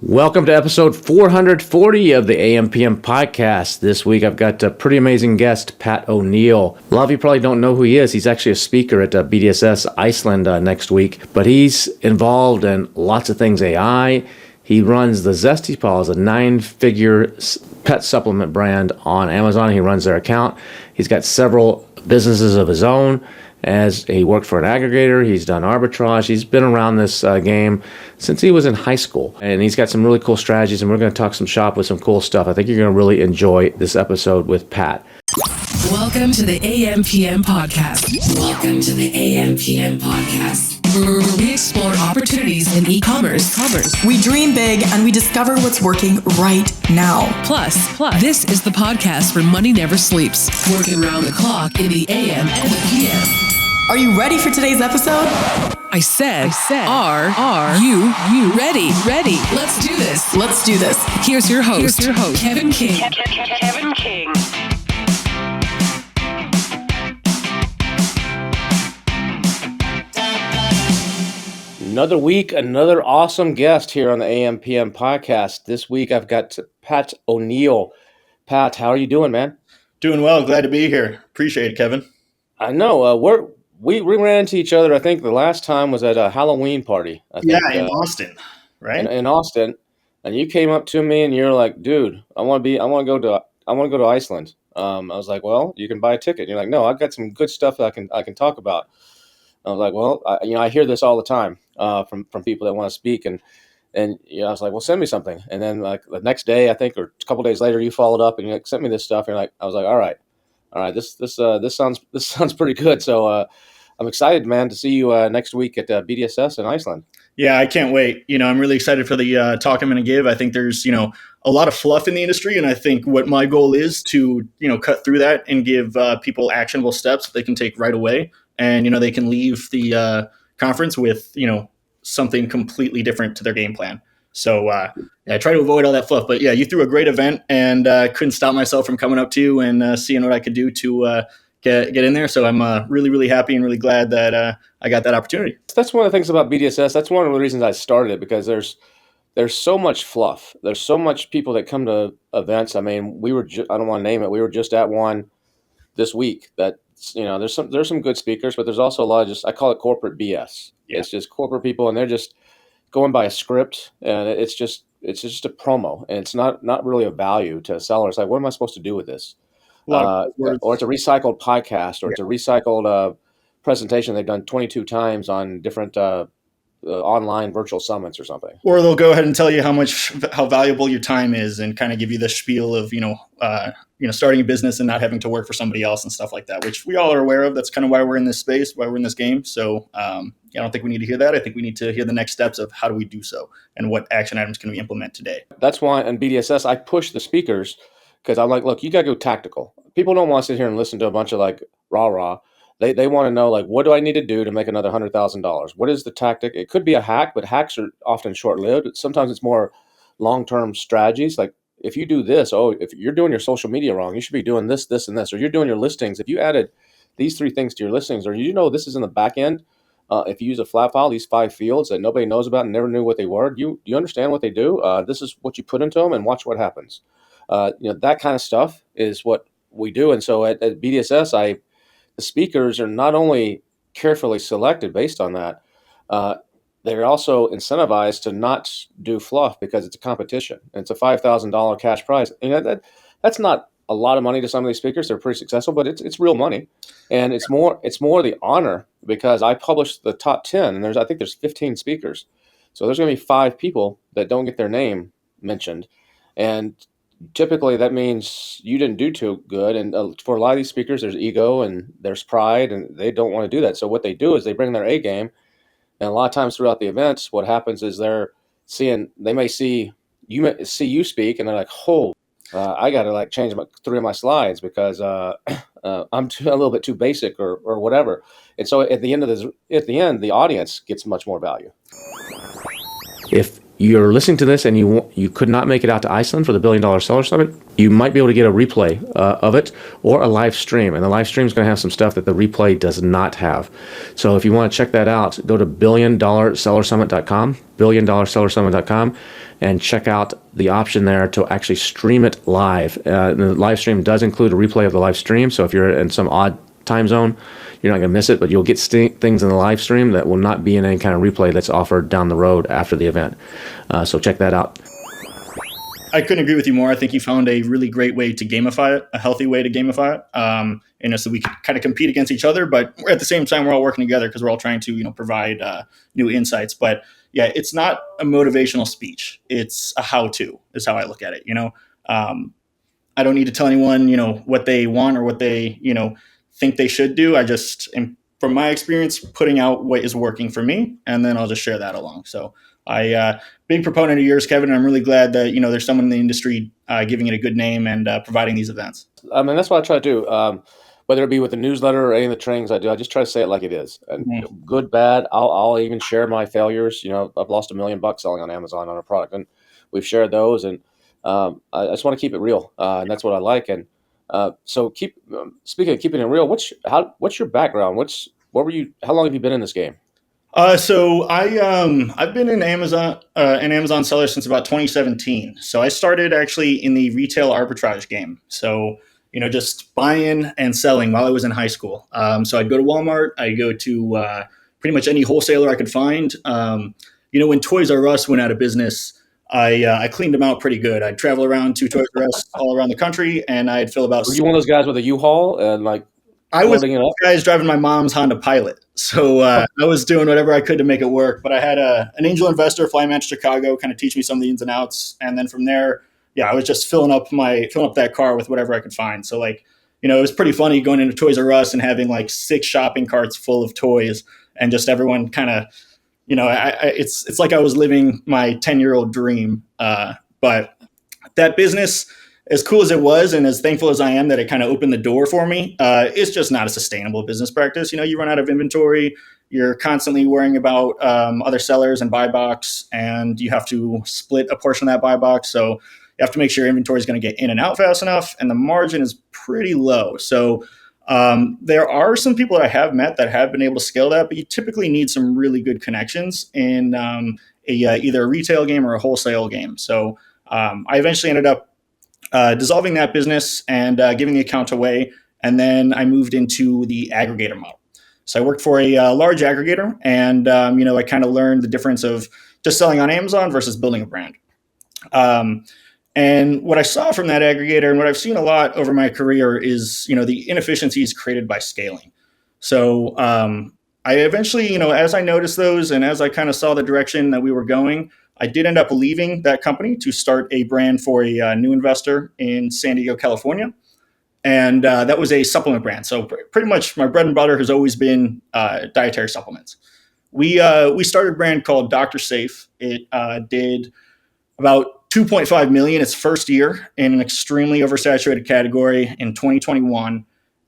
Welcome to episode 440 of the AM/PM podcast. This week I've got a pretty amazing guest, Pat O'Neill. A lot of you probably don't know who he is. He's actually a speaker at BDSS Iceland next week, but he's involved in lots of things AI. He runs the Zesty Paws, a 9-figure pet supplement brand on Amazon. He runs their account. He's got several businesses of his own. As he worked for an aggregator, he's done arbitrage. He's been around this game since he was in high school, and he's got some really cool strategies, and we're going to talk some shop with some cool stuff. I think you're going to really enjoy this episode with Pat. Welcome to the AM/PM podcast. Welcome to the AM/PM podcast, where we explore opportunities in e-commerce. We dream big and we discover what's working right now. Plus, this is the podcast where money never sleeps, working around the clock in the AM and the PM. Are you ready for today's episode? I said, are you ready? Let's do this. Here's your host, Kevin King. Kevin King. Another week, another awesome guest here on the AM/PM podcast. This week I've got Pat O'Neill. Pat, how are you doing, man? Doing well. Glad to be here. Appreciate it, Kevin. I know. We ran into each other. I think the last time was at a Halloween party. In Austin, right? In Austin, and you came up to me and you're like, "Dude, I want to go to Iceland." I was like, "Well, you can buy a ticket." And you're like, "No, I've got some good stuff that I can talk about." I was like, "Well, I hear this all the time from people that want to speak," and I was like, "Well, send me something." And then like the next day, I think, or a couple days later, you followed up and you sent me this stuff. And I was like, "All right, this sounds pretty good." So I'm excited, man, to see you next week at BDSS in Iceland. Yeah, I can't wait. I'm really excited for the talk I'm going to give. I think there's a lot of fluff in the industry, and I think what my goal is to cut through that and give people actionable steps that they can take right away. And, they can leave the conference with, something completely different to their game plan. So I try to avoid all that fluff. But yeah, you threw a great event, and couldn't stop myself from coming up to you and seeing what I could do to get in there. So I'm really, really happy and really glad that I got that opportunity. That's one of the things about BDSS. That's one of the reasons I started it, because there's so much fluff. There's so much people that come to events. I mean, I don't want to name it. We were just at one this week that, there's some good speakers, but there's also a lot of I call it corporate BS. Yeah. It's just corporate people, and they're just going by a script, and it's just a promo, and it's not really a value to a seller. It's like, what am I supposed to do with this? Or it's a recycled podcast, or it's a recycled presentation they've done 22 times on different online virtual summits or something. Or they'll go ahead and tell you how valuable your time is, and kind of give you the spiel of starting a business and not having to work for somebody else and stuff like that, which we all are aware of. That's kind of why we're in this space, why we're in this game. So I don't think we need to hear that. I think we need to hear the next steps of how do we do so and what action items can we implement today. That's why in BDSS I push the speakers, because I'm like, look, you got to go tactical. People don't want to sit here and listen to a bunch of like rah-rah. They want to know, like, what do I need to do to make another $100,000? What is the tactic? It could be a hack, but hacks are often short-lived. Sometimes it's more long-term strategies. Like, if you do this, if you're doing your social media wrong, you should be doing this, this, and this. Or you're doing your listings. If you added these 3 things to your listings, or this is in the back end, if you use a flat file, these 5 fields that nobody knows about and never knew what they were, do you understand what they do? This is what you put into them, and watch what happens. That kind of stuff is what we do. And so at BDSS, the speakers are not only carefully selected based on that, they're also incentivized to not do fluff, because it's a competition. And it's a $5,000 cash prize. That's not a lot of money to some of these speakers. They're pretty successful, but it's real money. And it's more the honor, because I published the top 10, and I think there's 15 speakers. So there's going to be 5 people that don't get their name mentioned. And typically that means you didn't do too good. And for a lot of these speakers, there's ego and there's pride, and they don't want to do that. So what they do is they bring their A game. And a lot of times throughout the events, what happens is they may see you speak, and they're like, I got to change 3 of my slides because I'm a little bit too basic or whatever. And so at the end, the audience gets much more value. If you're listening to this and you could not make it out to Iceland for the $1 Billion Seller Summit, you might be able to get a replay of it or a live stream. And the live stream is going to have some stuff that the replay does not have. So if you want to check that out, go to $1BillionSellerSummit.com, $1BillionSellerSummit.com, and check out the option there to actually stream it live. The live stream does include a replay of the live stream. So if you're in some odd time zone, you're not going to miss it, but you'll get things in the live stream that will not be in any kind of replay that's offered down the road after the event. So check that out. I couldn't agree with you more. I think you found a really great way to gamify it, a healthy way to gamify it. So we can kind of compete against each other, but at the same time, we're all working together because we're all trying to, provide new insights. But yeah, it's not a motivational speech. It's a how-to is how I look at it. I don't need to tell anyone, what they want or what they, think they should do. I just am, from my experience, putting out what is working for me, and then I'll just share that along. So big proponent of yours, Kevin. And I'm really glad that, there's someone in the industry giving it a good name and providing these events. I mean, that's what I try to do. Whether it be with the newsletter or any of the trainings I do, I just try to say it like it is. And good, bad, I'll even share my failures. I've lost $1 million selling on Amazon on a product, and we've shared those. And I just want to keep it real, and that's what I like. And so speaking of keeping it real, what's your background? How long have you been in this game? So I've been in an Amazon seller since about 2017. So I started actually in the retail arbitrage game. So, just buying and selling while I was in high school. So I'd go to Walmart, I'd go to pretty much any wholesaler I could find. When Toys R Us went out of business, I cleaned them out pretty good. I'd travel around to Toys R Us all around the country, and I'd fill about. Were you one of those guys with a U-Haul and I was one of those guys driving my mom's Honda Pilot. So I was doing whatever I could to make it work. But I had an angel investor fly me out to Chicago, kind of teach me some of the ins and outs, and then from there, I was just filling up that car with whatever I could find. So it was pretty funny going into Toys R Us and having 6 shopping carts full of toys, and just everyone kind of. It's like I was living my 10-year-old dream. But that business, as cool as it was, and as thankful as I am that it kind of opened the door for me, it's just not a sustainable business practice. You run out of inventory. You're constantly worrying about other sellers and buy box, and you have to split a portion of that buy box. So you have to make sure your inventory is going to get in and out fast enough, and the margin is pretty low. So there are some people that I have met that have been able to scale that, but you typically need some really good connections in either a retail game or a wholesale game. So I eventually ended up dissolving that business and giving the account away, and then I moved into the aggregator model. So I worked for a large aggregator, and I kind of learned the difference of just selling on Amazon versus building a brand. And what I saw from that aggregator and what I've seen a lot over my career is, the inefficiencies created by scaling. So I eventually, as I noticed those and as I kind of saw the direction that we were going, I did end up leaving that company to start a brand for a new investor in San Diego, California. And that was a supplement brand. So pretty much my bread and butter has always been dietary supplements. We started a brand called Dr. Safe. It did about 2.5 million its first year in an extremely oversaturated category in 2021.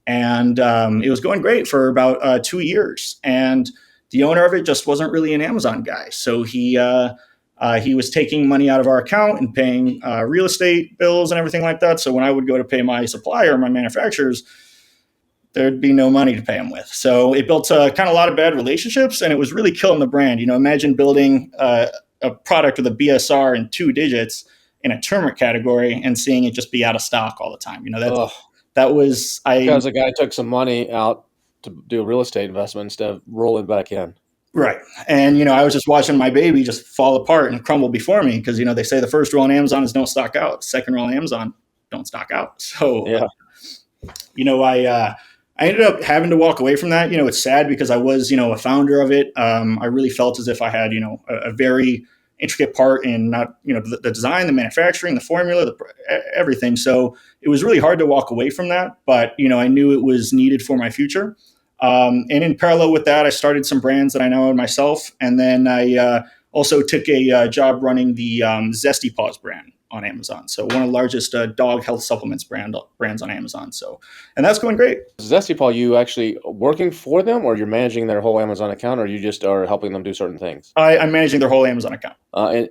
And it was going great for about 2 years. And the owner of it just wasn't really an Amazon guy. So he was taking money out of our account and paying real estate bills and everything like that. So when I would go to pay my supplier, my manufacturers, there'd be no money to pay them with. So it built kind of a lot of bad relationships, and it was really killing the brand. Imagine building a product with a BSR in 2 digits in a turmeric category and seeing it just be out of stock all the time. That was because a guy took some money out to do a real estate investment instead of rolling back in. Right. And, I was just watching my baby just fall apart and crumble before me because, they say the first rule on Amazon is don't stock out. Second rule on Amazon, don't stock out. So, yeah. I ended up having to walk away from that. It's sad because I was, a founder of it. I really felt as if I had, a very intricate part in not, the design, the manufacturing, the formula, everything. So it was really hard to walk away from that. But, I knew it was needed for my future. And in parallel with that, I started some brands that I now own myself. And then I also took a job running the Zesty Paws brand. on Amazon. So one of the largest dog health supplements brands on Amazon. So, and that's going great. Zesty Paul, you actually working for them, or you're managing their whole Amazon account, or you just are helping them do certain things? I'm managing their whole Amazon account. And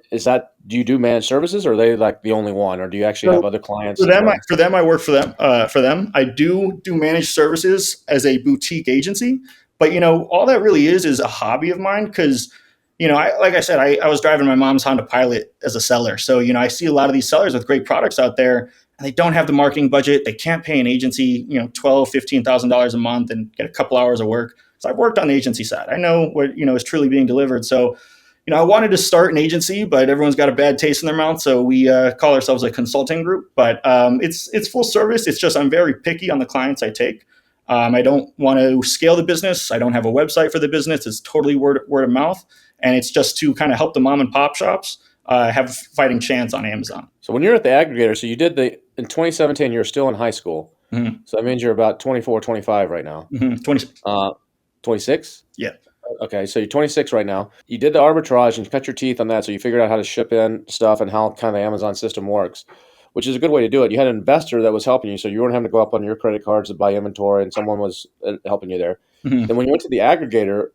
do you do managed services, or are they like the only one, or do you actually have other clients? For them, I work for them. I do managed services as a boutique agency, but all that really is a hobby of mine because like I said, I was driving my mom's Honda Pilot as a seller. So, I see a lot of these sellers with great products out there and they don't have the marketing budget. They can't pay an agency, $12,000, $15,000 a month and get a couple hours of work. So I've worked on the agency side. I know what, is truly being delivered. So, I wanted to start an agency, but everyone's got a bad taste in their mouth. So we call ourselves a consulting group, but it's full service. It's just, I'm very picky on the clients I take. I don't want to scale the business. I don't have a website for the business. It's totally word of mouth. And it's just to kind of help the mom and pop shops have a fighting chance on Amazon. So when you're at the aggregator, so you did in 2017, you're still in high school. Mm-hmm. So that means you're about 24, 25 right now. Mm-hmm. 26? Yeah. Okay, so you're 26 right now. You did the arbitrage and you cut your teeth on that, so you figured out how to ship in stuff and how kind of the Amazon system works, which is a good way to do it. You had an investor that was helping you, so you weren't having to go up on your credit cards to buy inventory, and someone was helping you there. Mm-hmm. Then when you went to the aggregator,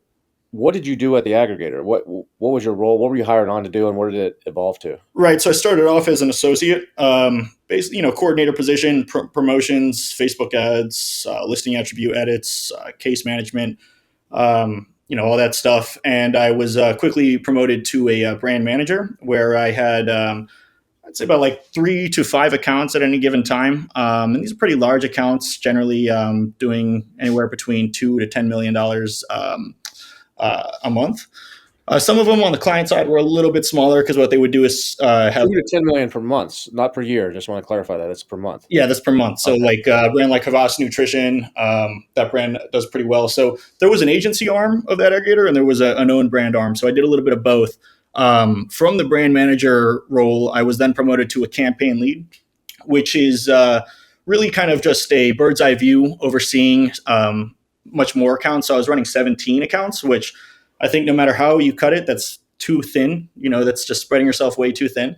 what did you do at the aggregator? What was your role? What were you hired on to do, and what did it evolve to? Right. So I started off as an associate, basically, coordinator position, promotions, Facebook ads, listing attribute edits, case management, all that stuff. And I was quickly promoted to a brand manager where I had, I'd say about like 3 to 5 accounts at any given time. And these are pretty large accounts, generally doing anywhere between $2 to $10 million a month. Some of them on the client side were a little bit smaller because what they would do is have 2 to 10 million per month, not per year. Just want to clarify that it's per month. Yeah, that's per month. So like a brand like Havas Nutrition, that brand does pretty well. So there was an agency arm of that aggregator and there was an own brand arm. So I did a little bit of both. From the brand manager role, I was then promoted to a campaign lead, which is really kind of just a bird's eye view overseeing much more accounts. So I was running 17 accounts, which I think no matter how you cut it, that's too thin. That's just spreading yourself way too thin.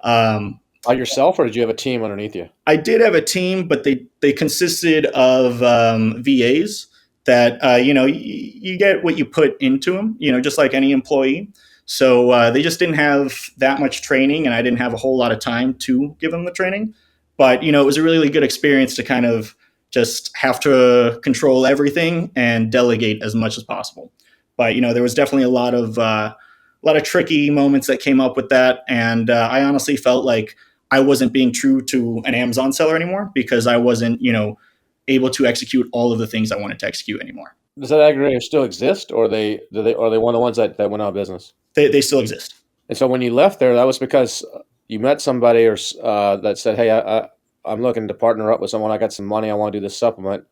By yourself, or did you have a team underneath you? I did have a team, but they consisted of VAs that, you get what you put into them, just like any employee. So they just didn't have that much training, and I didn't have a whole lot of time to give them the training. But, it was a really good experience to kind of just have to control everything and delegate as much as possible. But, there was definitely a lot of tricky moments that came up with that. And I honestly felt like I wasn't being true to an Amazon seller anymore because I wasn't, able to execute all of the things I wanted to execute anymore. Does that aggregator still exist, or are they one of the ones that went out of business? They still exist. And so when you left there, that was because you met somebody or that said, "Hey, I'm looking to partner up with someone. I got some money. I want to do this supplement."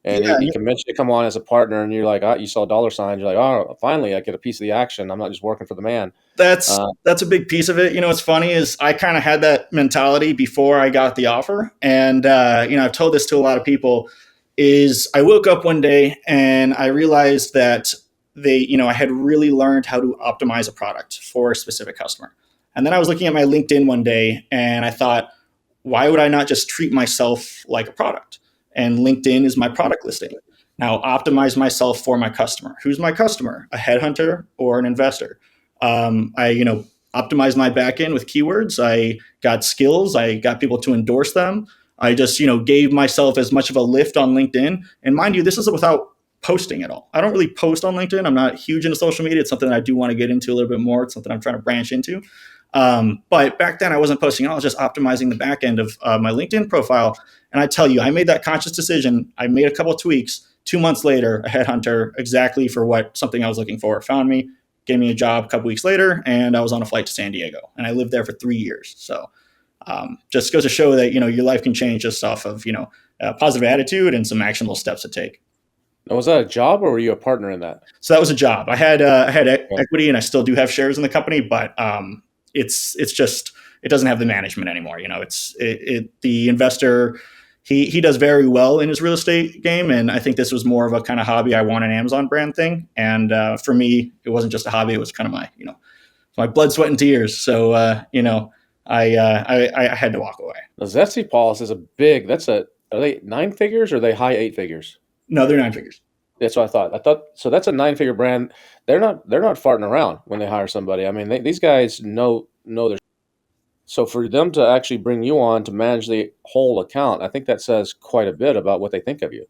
And he convinced you to come on as a partner, and you're like, you saw dollar signs. You're like, oh, finally, I get a piece of the action. I'm not just working for the man. That's a big piece of it. What's funny is I kind of had that mentality before I got the offer. And, I've told this to a lot of people is I woke up one day and I realized that I had really learned how to optimize a product for a specific customer. And then I was looking at my LinkedIn one day and I thought, why would I not just treat myself like a product? And LinkedIn is my product listing. Now optimize myself for my customer. Who's my customer? A headhunter or an investor? I optimized my backend with keywords. I got skills. I got people to endorse them. I just, gave myself as much of a lift on LinkedIn. And mind you, this is without posting at all. I don't really post on LinkedIn. I'm not huge into social media. It's something that I do want to get into a little bit more. It's something I'm trying to branch into. But back then I wasn't posting. I was just optimizing the back end of my LinkedIn profile. And I tell you, I made that conscious decision. I made a couple of tweaks. 2 months later, a headhunter exactly for something I was looking for found me, gave me a job a couple weeks later, and I was on a flight to San Diego. And I lived there for 3 years. So just goes to show that, your life can change just off of, a positive attitude and some actionable steps to take. Now, was that a job, or were you a partner in that? So that was a job. I had equity, and I still do have shares in the company, but it's just, it doesn't have the management anymore. The investor, he does very well in his real estate game. And I think this was more of a kind of hobby. I want an Amazon brand thing. And for me, it wasn't just a hobby. It was kind of my blood, sweat, and tears. So, I had to walk away. The Zesty Paws is a big. Are they 9 figures or are they high 8 figures? No, they're 9 figures. That's what I thought. I thought so. That's a 9 figure brand. They're not farting around when they hire somebody. I mean, these guys know their. So for them to actually bring you on to manage the whole account, I think that says quite a bit about what they think of you,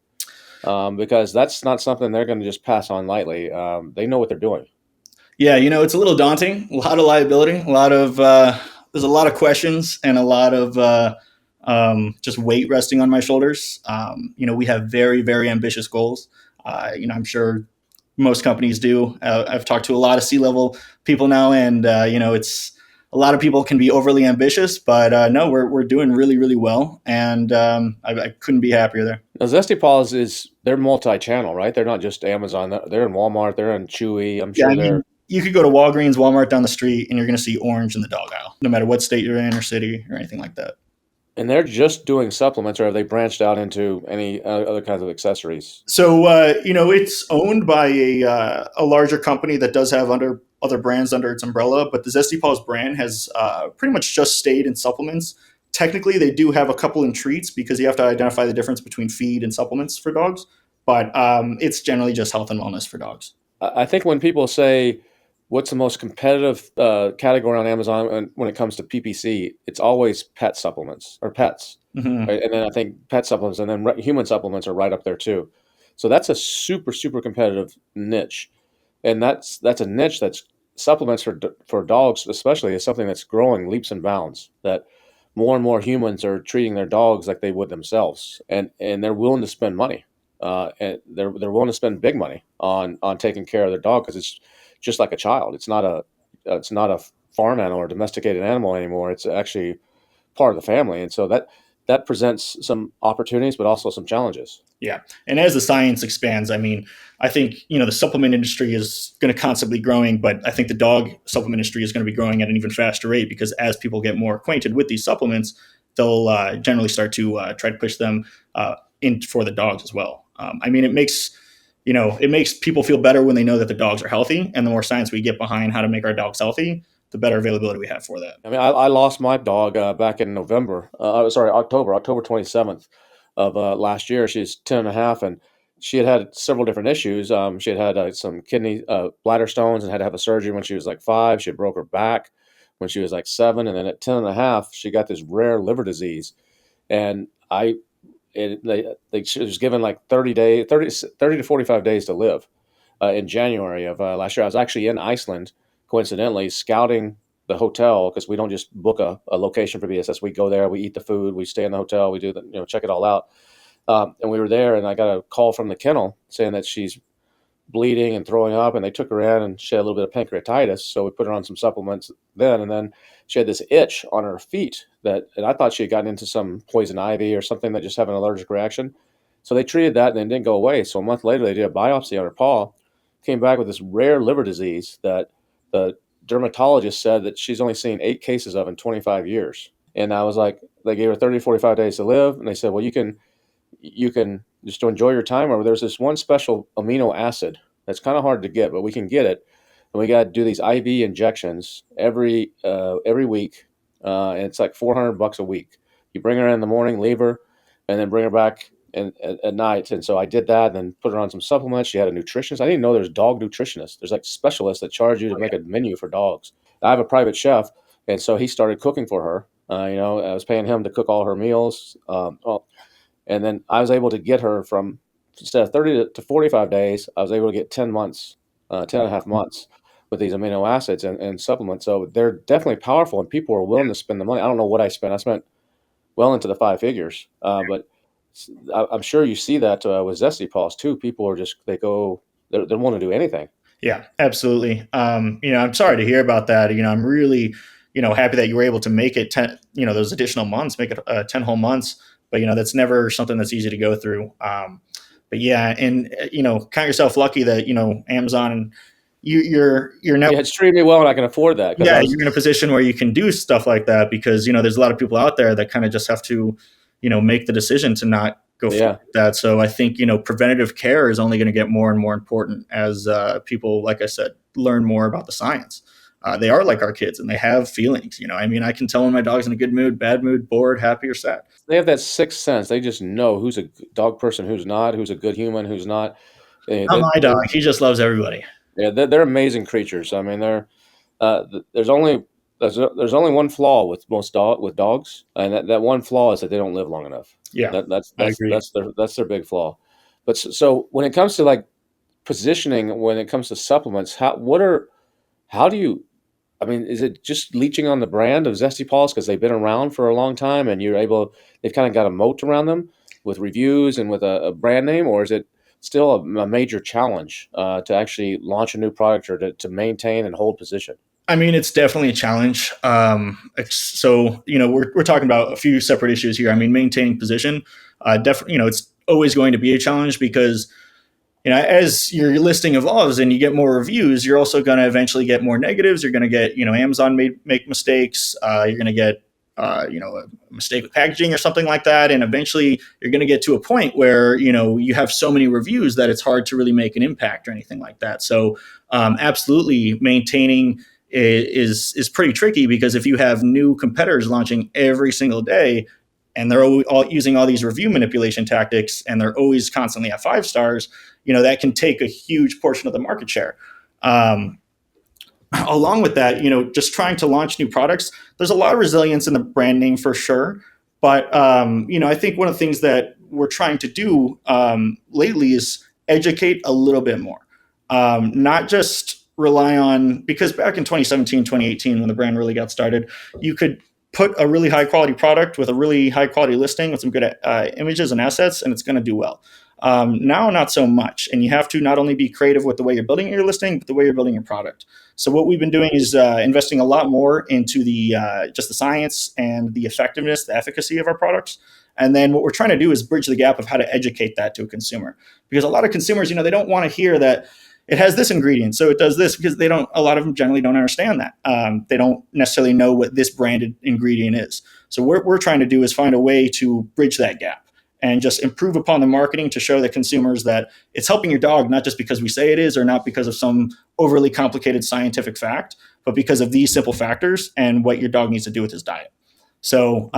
because that's not something they're going to just pass on lightly. They know what they're doing. Yeah, it's a little daunting. A lot of liability. There's a lot of questions and a lot of just weight resting on my shoulders. We have very, very ambitious goals. I'm sure most companies do. I've talked to a lot of C-level people now, and it's a lot of people can be overly ambitious, but no, we're doing really, really well, and I couldn't be happier there. Now, Zesty Paws they're multi-channel, right? They're not just Amazon. They're in Walmart. They're in Chewy. I'm Yeah, sure I mean, you could go to Walgreens, Walmart down the street, and you're going to see orange in the dog aisle, no matter what state you're in or city or anything like that. and they're just doing supplements, or have they branched out into any other kinds of accessories? So it's owned by a larger company that does have other brands under its umbrella, but the Zesty Paws brand has pretty much just stayed in supplements. Technically, they do have a couple in treats because you have to identify the difference between feed and supplements for dogs, but it's generally just health and wellness for dogs. I think when people say what's the most competitive category on Amazon when it comes to PPC, it's always pet supplements or pets, Hmm. right? And then I think pet supplements and then human supplements are right up there too. So that's a super super competitive niche, and that's a niche that's supplements for dogs especially is something that's growing leaps and bounds. That more and more humans are treating their dogs like they would themselves, and they're willing to spend money. And they're willing to spend big money on taking care of their dog because it's just like a child. It's not a farm animal or domesticated animal anymore. It's actually part of the family, and so that presents some opportunities, but also some challenges. Yeah. And as the science expands, I mean, I think, the supplement industry is going to constantly growing, but I think the dog supplement industry is going to be growing at an even faster rate because as people get more acquainted with these supplements, they'll generally start to try to push them in for the dogs as well. I mean, it makes people feel better when they know that the dogs are healthy, and the more science we get behind how to make our dogs healthy, the better availability we have for that. I mean, I lost my dog back in October 27th of last year. She's 10 and a half, and she had several different issues. She had some kidney bladder stones and had to have a surgery when she was like 5. She had broke her back when she was like 7. And then at 10 and a half, she got this rare liver disease. And she was given like 30 to 45 days to live in January of last year. I was actually in Iceland, coincidentally, scouting the hotel because we don't just book a location for BSS. We go there, we eat the food, we stay in the hotel, we do check it all out. And we were there, and I got a call from the kennel saying that she's bleeding and throwing up, and they took her in, and she had a little bit of pancreatitis. So we put her on some supplements then, and then she had this itch on her feet and I thought she had gotten into some poison ivy or something that just had an allergic reaction. So they treated that, and it didn't go away. So a month later, they did a biopsy on her paw, came back with this rare liver disease that the dermatologist said that she's only seen 8 cases of in 25 years. And I was like, they gave her 30 to 45 days to live, and they said, well, you can just enjoy your time. Or there's this one special amino acid that's kind of hard to get, but we can get it, and we got to do these IV injections every week, and it's like $400 a week. You bring her in the morning, leave her, and then bring her back at night. And so I did that, and then put her on some supplements. She had a nutritionist. I didn't know there's dog nutritionists. There's like specialists that charge you to make a menu for dogs. I have a private chef, and so he started cooking for her. I was paying him to cook all her meals. And then I was able to get her from, instead of 30 to 45 days, I was able to get 10 months, 10 and a half months with these amino acids and supplements. So they're definitely powerful, and people are willing to spend the money. I don't know what I spent. I spent well into the 5 figures, but I'm sure you see that with Zesty Paws too. People are they're willing to do anything. Yeah, absolutely. I'm sorry to hear about that. I'm really, happy that you were able to make it 10, those additional months, make it 10 whole months. But, that's never something that's easy to go through. But yeah, and, count yourself lucky that, Amazon and you're now. Yeah, it's treated me well, and I can afford that. Yeah, you're in a position where you can do stuff like that because, there's a lot of people out there that kind of just have to, make the decision to not go for that. So I think, preventative care is only going to get more and more important as people, like I said, learn more about the science. they are like our kids and they have feelings. I mean, I can tell when my dog's in a good mood, bad mood, bored, happy, or sad. They have that sixth sense. They just know who's a dog person, who's not, who's a good human, who's not. Not my They're, dog. He just loves everybody. yeah, they're amazing creatures. I mean, there's only there's only one flaw with with dogs, and that one flaw is that they don't live long enough. Yeah, That's I agree. that's their big flaw. But so when it comes to like positioning, when it comes to supplements, how do you? I mean, is it just leeching on the brand of Zesty Paws because they've been around for a long time and they've kind of got a moat around them with reviews and with a brand name, or is it still a major challenge to actually launch a new product or to maintain and hold position? I mean, it's definitely a challenge. So, we're talking about a few separate issues here. I mean, maintaining position, definitely, it's always going to be a challenge because, as your listing evolves and you get more reviews, you're also going to eventually get more negatives. You're going to get, Amazon make mistakes. You're going to get, a mistake with packaging or something like that. And eventually you're going to get to a point where, you have so many reviews that it's hard to really make an impact or anything like that. So, absolutely maintaining is pretty tricky because if you have new competitors launching every single day and they're all using all these review manipulation tactics and they're always constantly at 5 stars, that can take a huge portion of the market share. Along with that, just trying to launch new products, there's a lot of resilience in the brand name for sure. But, I think one of the things that we're trying to do lately is educate a little bit more, not just rely on, because back in 2017, 2018, when the brand really got started, you could put a really high quality product with a really high quality listing with some good images and assets, and it's going to do well. Now, not so much. And you have to not only be creative with the way you're building your listing, but the way you're building your product. So what we've been doing is investing a lot more into the just the science and the effectiveness, the efficacy of our products. And then what we're trying to do is bridge the gap of how to educate that to a consumer. Because a lot of consumers, they don't want to hear that it has this ingredient, so it does this, because a lot of them generally don't understand that. They don't necessarily know what this branded ingredient is. So what we're trying to do is find a way to bridge that gap and just improve upon the marketing to show the consumers that it's helping your dog, not just because we say it is or not because of some overly complicated scientific fact, but because of these simple factors and what your dog needs to do with his diet. So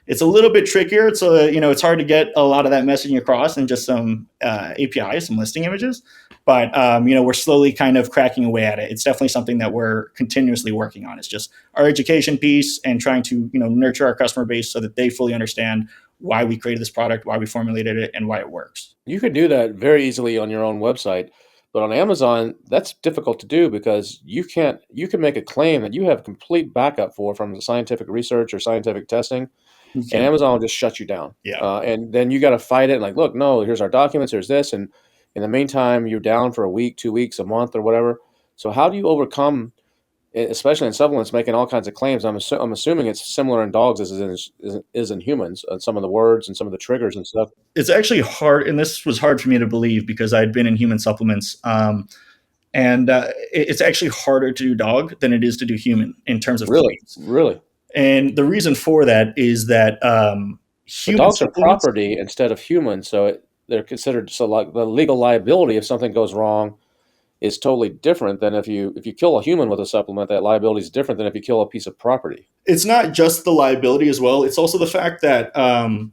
it's a little bit trickier. It's it's hard to get a lot of that messaging across in just some APIs, some listing images. But we're slowly kind of cracking away at it. It's definitely something that we're continuously working on. It's just our education piece and trying to nurture our customer base so that they fully understand why we created this product, why we formulated it, and why it works. You could do that very easily on your own website, but on Amazon, that's difficult to do because you can make a claim that you have complete backup from the scientific research or scientific testing, and Amazon will just shut you down. Yeah. And then you got to fight it. Like, look, no, here's our documents, here's this. And in the meantime, you're down for a week, 2 weeks, a month, or whatever. So how do you overcome, especially in supplements, making all kinds of claims? I'm assuming it's similar in dogs as it is in humans, some of the words and some of the triggers and stuff. It's actually hard, and this was hard for me to believe because I'd been in human supplements. And it's actually harder to do dog than it is to do human in terms of claims. Really. And the reason for that is that dogs are property instead of humans, so they're considered, so like the legal liability if something goes wrong is totally different than if you kill a human with a supplement. That liability is different than if you kill a piece of property. It's not just the liability as well. It's also the fact that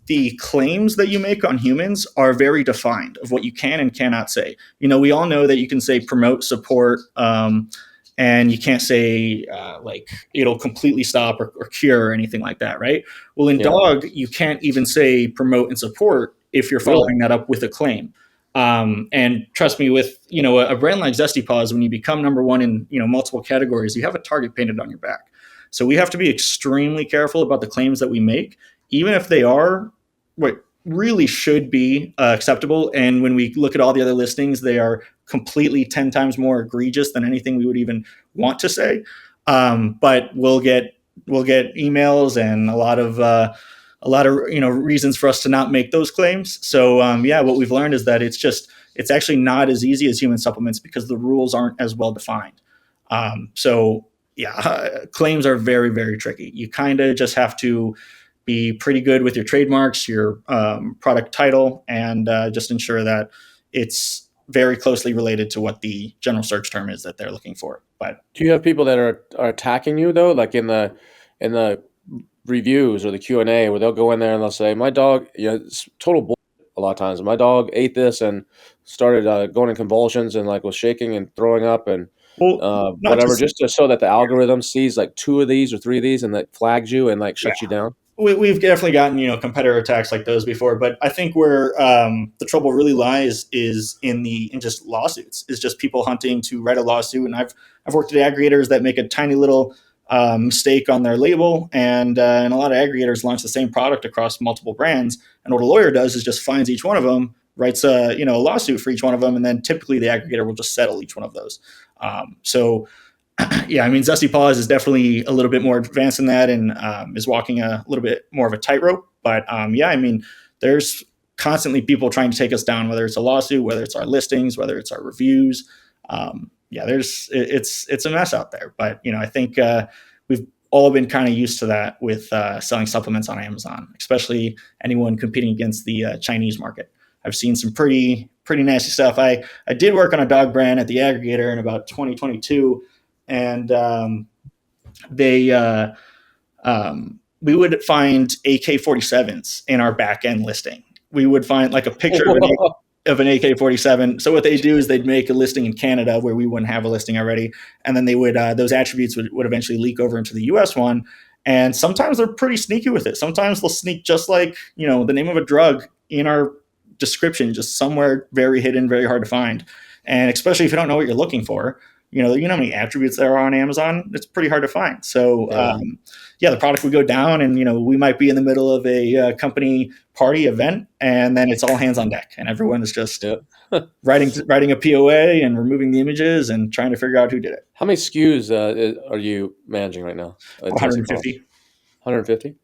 the claims that you make on humans are very defined of what you can and cannot say. We all know that you can say promote, support, and you can't say like it'll completely stop or cure or anything like that, right? Well, in dog, you can't even say promote and support if you're following that up with a claim. And trust me, with a brand like Zesty Paws, when you become number one in multiple categories, you have a target painted on your back. So we have to be extremely careful about the claims that we make, even if they are what really should be acceptable. And when we look at all the other listings, they are completely 10 times more egregious than anything we would even want to say. But we'll get emails and a lot of reasons for us to not make those claims. So what we've learned is that it's actually not as easy as human supplements because the rules aren't as well defined. Claims are very, very tricky. You kind of just have to be pretty good with your trademarks, your product title, and just ensure that it's very closely related to what the general search term is that they're looking for. But Do you have people that are attacking you though, like in the reviews or the Q&A, where they'll go in there and they'll say, my dog, it's total bull a lot of times. My dog ate this and started going in convulsions and like was shaking and throwing up and well, not whatever, just just to so that the algorithm sees like 2 of these or 3 of these and that flags you and like yeah. shuts you down. We've definitely gotten competitor attacks like those before, but I think where the trouble really lies is in just lawsuits. Is just people hunting to write a lawsuit, and I've worked at aggregators that make a tiny little mistake on their label, and a lot of aggregators launch the same product across multiple brands, and what a lawyer does is just finds each one of them, writes a lawsuit for each one of them, and then typically the aggregator will just settle each one of those. So yeah, I mean, Zesty Paws is definitely a little bit more advanced than that, and is walking a little bit more of a tightrope. But yeah, I mean, there's constantly people trying to take us down, whether it's a lawsuit, whether it's our listings, whether it's our reviews. Yeah, it's a mess out there. But I think we've all been kind of used to that with selling supplements on Amazon, especially anyone competing against the Chinese market. I've seen some pretty nasty stuff. I did work on a dog brand at the aggregator in about 2022. And we would find AK-47s in our back end listing. We would find like a picture of an AK-47. So what they do is they'd make a listing in Canada where we wouldn't have a listing already, and then they would those attributes would eventually leak over into the US one. And sometimes they're pretty sneaky with it. Sometimes they'll sneak just like the name of a drug in our description, just somewhere very hidden, very hard to find. And especially if you don't know what you're looking for. You know how many attributes there are on Amazon? It's pretty hard to find. So, the product would go down, and we might be in the middle of a company party event, and then it's all hands on deck, and everyone is just writing a POA and removing the images and trying to figure out who did it. How many SKUs are you managing right now? 150. 150.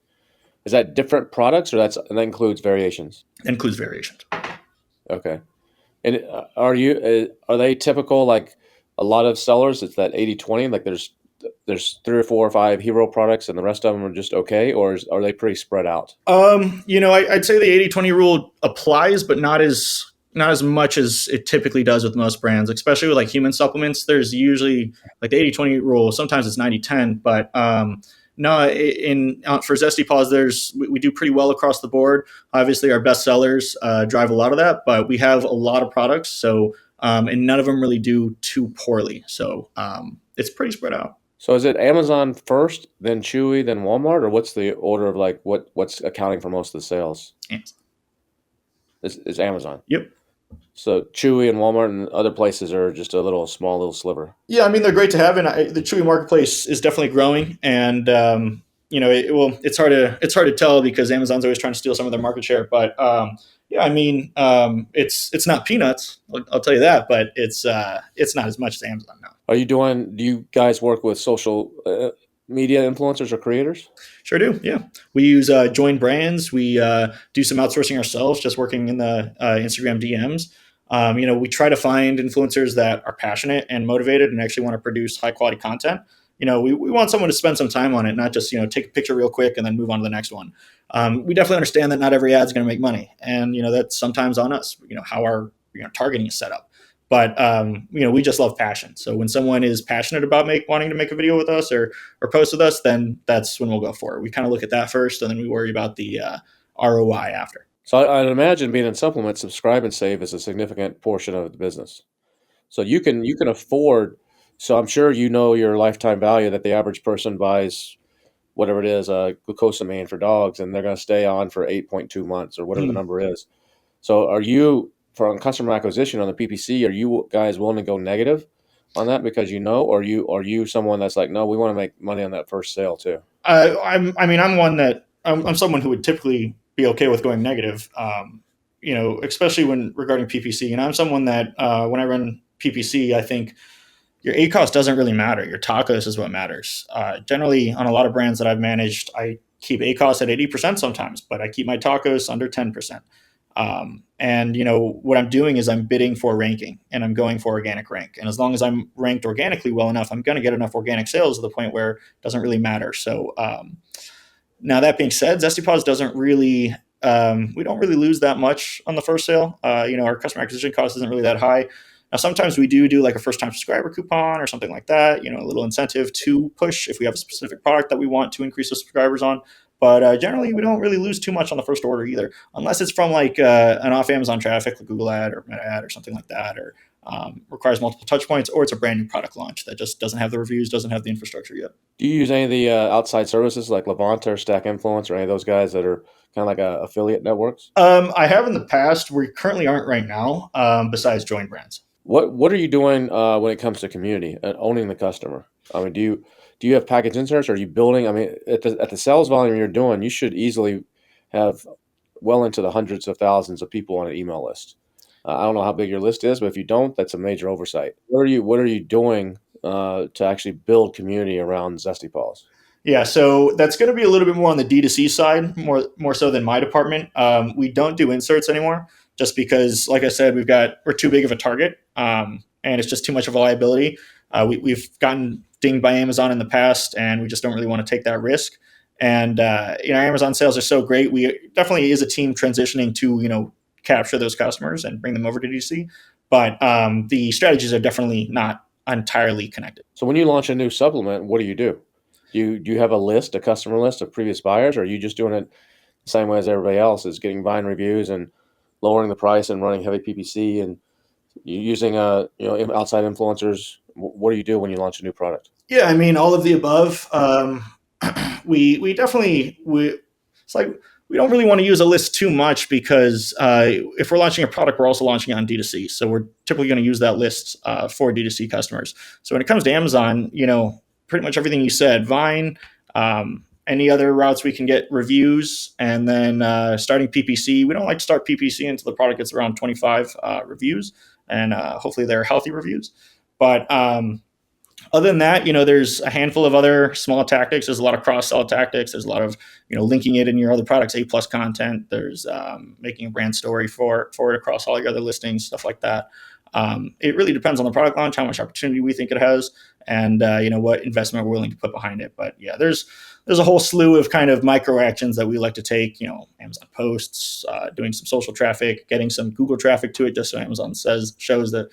Is that different products, or that includes variations? That includes variations. Okay. And are they typical like? A lot of sellers, it's that 80-20, like there's 3 or 4 or 5 hero products and the rest of them are just okay, or are they pretty spread out? I'd say the 80-20 rule applies, but not as much as it typically does with most brands, especially with like human supplements. There's usually like the 80-20 rule, sometimes it's 90-10, but for Zesty Paws, we do pretty well across the board. Obviously our best sellers drive a lot of that, but we have a lot of products, so and none of them really do too poorly. So it's pretty spread out. So is it Amazon first, then Chewy, then Walmart, or what's the order of like what's accounting for most of the sales? It's Amazon. Yep. So Chewy and Walmart and other places are just a small little sliver. Yeah, I mean they're great to have, and the Chewy marketplace is definitely growing. And it's hard to tell because Amazon's always trying to steal some of their market share. But yeah, I mean it's not peanuts, I'll tell you that, but it's not as much as Amazon now. Do you guys work with social media influencers or creators? Sure do. Yeah, we use join brands. We do some outsourcing ourselves, just working in the Instagram DMs. We try to find influencers that are passionate and motivated and actually want to produce high quality content. We want someone to spend some time on it, not just take a picture real quick and then move on to the next one. We definitely understand that not every ad is going to make money, and that's sometimes on us. How our targeting is set up. But we just love passion. So when someone is passionate about wanting to make a video with us or post with us, then that's when we'll go for it. We kind of look at that first, and then we worry about the ROI after. So I'd imagine being in supplements, subscribe and save is a significant portion of the business. So you can afford. So I'm sure your lifetime value that the average person buys, whatever it is, glucosamine for dogs, and they're going to stay on for 8.2 months or whatever the number is. So are you, for customer acquisition on the PPC, are you guys willing to go negative on that because or are you someone that's like, no, we want to make money on that first sale too? I'm someone who would typically be okay with going negative, especially when regarding PPC. And I'm someone that when I run PPC, I think your ACOS doesn't really matter. Your TACOS is what matters. Generally, on a lot of brands that I've managed, I keep ACOS at 80% sometimes, but I keep my TACOS under 10%. And what I'm doing is I'm bidding for ranking, and I'm going for organic rank. And as long as I'm ranked organically well enough, I'm going to get enough organic sales to the point where it doesn't really matter. So now that being said, Zesty Paws doesn't really we don't really lose that much on the first sale. Our customer acquisition cost isn't really that high. Now, sometimes we do like a first-time subscriber coupon or something like that, a little incentive to push if we have a specific product that we want to increase the subscribers on. But generally, we don't really lose too much on the first order either, unless it's from like an off Amazon traffic, like Google ad or Meta ad or something like that, or requires multiple touch points, or it's a brand new product launch that just doesn't have the reviews, doesn't have the infrastructure yet. Do you use any of the outside services like Levant or Stack Influence or any of those guys that are kind of like affiliate networks? I have in the past. We currently aren't right now, besides Join Brands. What are you doing when it comes to community and owning the customer? I mean, do you have package inserts? Are you building? I mean, at the sales volume you're doing, you should easily have well into the hundreds of thousands of people on an email list. I don't know how big your list is, but if you don't, that's a major oversight. What are you doing to actually build community around Zesty Paws? Yeah, so that's going to be a little bit more on the D2C side, more so than my department. We don't do inserts anymore, just because, like I said, we're too big of a target, and it's just too much of a liability. We've gotten dinged by Amazon in the past, and we just don't really want to take that risk. And Amazon sales are so great. We definitely is a team transitioning to capture those customers and bring them over to D2C, but the strategies are definitely not entirely connected. So when you launch a new supplement, what do? Do you have a customer list of previous buyers, or are you just doing it the same way as everybody else is getting buying reviews and lowering the price and running heavy PPC and using outside influencers? What do you do when you launch a new product? Yeah, I mean, all of the above. We definitely it's like we don't really want to use a list too much because if we're launching a product, we're also launching it on D2C. So we're typically going to use that list for D2C customers. So when it comes to Amazon, pretty much everything you said, Vine, any other routes we can get reviews, and then starting PPC. We don't like to start PPC until the product gets around 25 reviews, and hopefully they're healthy reviews. But other than that, there's a handful of other small tactics. There's a lot of cross-sell tactics. There's a lot of, linking it in your other products, A+ content. There's making a brand story for it across all your other listings, stuff like that. It really depends on the product launch, how much opportunity we think it has, and what investment we're willing to put behind it. But yeah, there's a whole slew of kind of micro actions that we like to take. Amazon posts, doing some social traffic, getting some Google traffic to it, just so Amazon shows that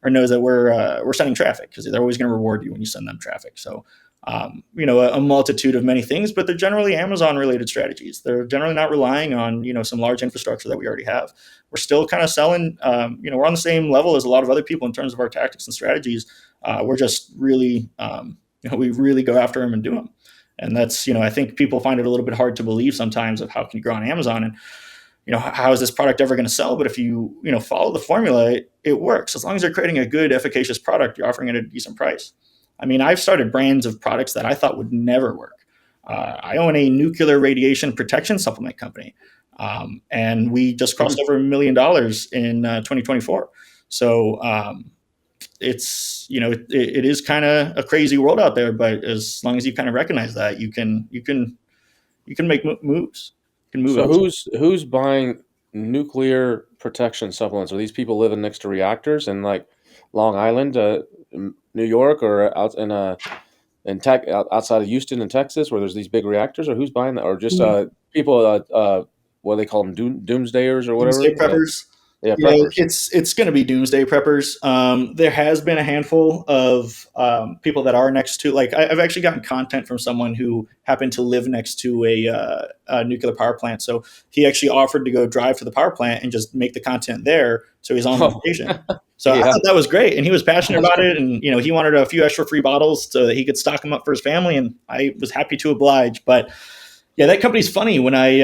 or knows that we're sending traffic, because they're always going to reward you when you send them traffic. So a multitude of many things, but they're generally Amazon related strategies. They're generally not relying on some large infrastructure that we already have. We're still kind of selling. We're on the same level as a lot of other people in terms of our tactics and strategies. We're just really we really go after them and do them. And that's I think people find it a little bit hard to believe sometimes of how can you grow on Amazon, and how is this product ever going to sell? But if you follow the formula, it works. As long as you're creating a good, efficacious product, you're offering it at a decent price. I mean, I've started brands of products that I thought would never work. I own a nuclear radiation protection supplement company, and we just crossed over $1 million in 2024. So it's it is kind of a crazy world out there, but as long as you kind of recognize that, you can make moves. So who's buying nuclear protection supplements? Are these people living next to reactors in like Long Island, New York, or out outside of Houston in Texas, where there's these big reactors? Or who's buying that? Or just people? What do they call them? Doomsdayers or whatever? Doomsday preppers. Yeah, preppers. It's going to be doomsday preppers. There has been a handful of people that are next to, like, I've actually gotten content from someone who happened to live next to a nuclear power plant. So he actually offered to go drive to the power plant and just make the content there. So he's on location. So yeah. I thought that was great. And he was passionate about it. And, he wanted a few extra free bottles so that he could stock them up for his family. And I was happy to oblige. But yeah, that company's funny. When I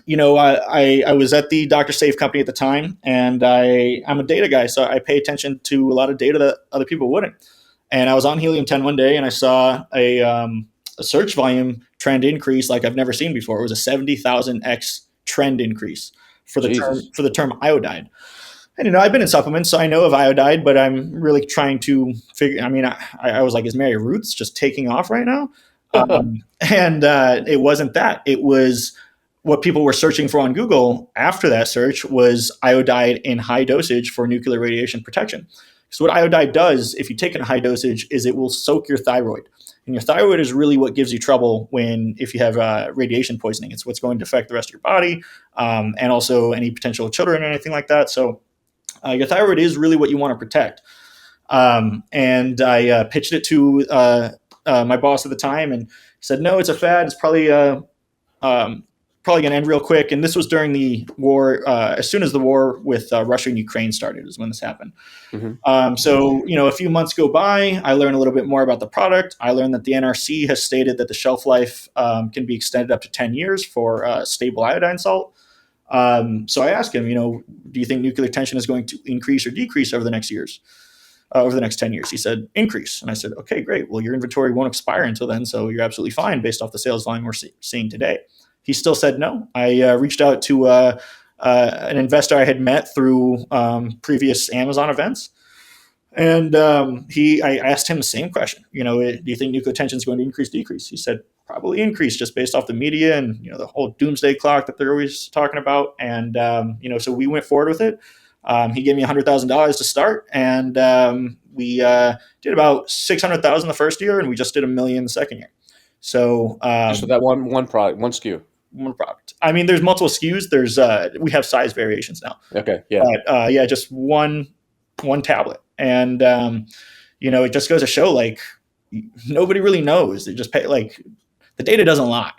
was at the Dr. Safe company at the time, and I'm a data guy, so I pay attention to a lot of data that other people wouldn't. And I was on Helium 10 one day, and I saw a search volume trend increase like I've never seen before. It was a 70,000x trend increase for the term iodide. And I've been in supplements, so I know of iodide, but I'm really trying to figure. I mean, I was like, is Mary Roots just taking off right now? And it wasn't that. It was what people were searching for on Google after that search was iodide in high dosage for nuclear radiation protection. So what iodide does, if you take it in high dosage, is it will soak your thyroid. And your thyroid is really what gives you trouble if you have radiation poisoning. It's what's going to affect the rest of your body, and also any potential children or anything like that. So your thyroid is really what you want to protect. And I pitched it to my boss at the time, and he said, no, it's a fad. It's probably going to end real quick. And this was during the war. As soon as the war with Russia and Ukraine started is when this happened. So, a few months go by. I learn a little bit more about the product. I learned that the NRC has stated that the shelf life can be extended up to 10 years for stable iodine salt. So I asked him, do you think nuclear tension is going to increase or decrease over the next years? Over the next 10 years? He said, increase. And I said, okay, great. Well, your inventory won't expire until then, so you're absolutely fine based off the sales volume we're seeing today. He still said no. I reached out to an investor I had met through previous Amazon events. And I asked him the same question. Do you think nuclear tension is going to increase, decrease? He said, probably increase, just based off the media and, the whole doomsday clock that they're always talking about. And, so we went forward with it. He gave me $100,000 to start, and we did about $600,000 the first year, and we just did $1 million the second year. So just with that one product, one SKU. One product. I mean, there's multiple SKUs. We have size variations now. Okay, yeah, but, just one tablet, and it just goes to show, like, nobody really knows. They just the data doesn't lie.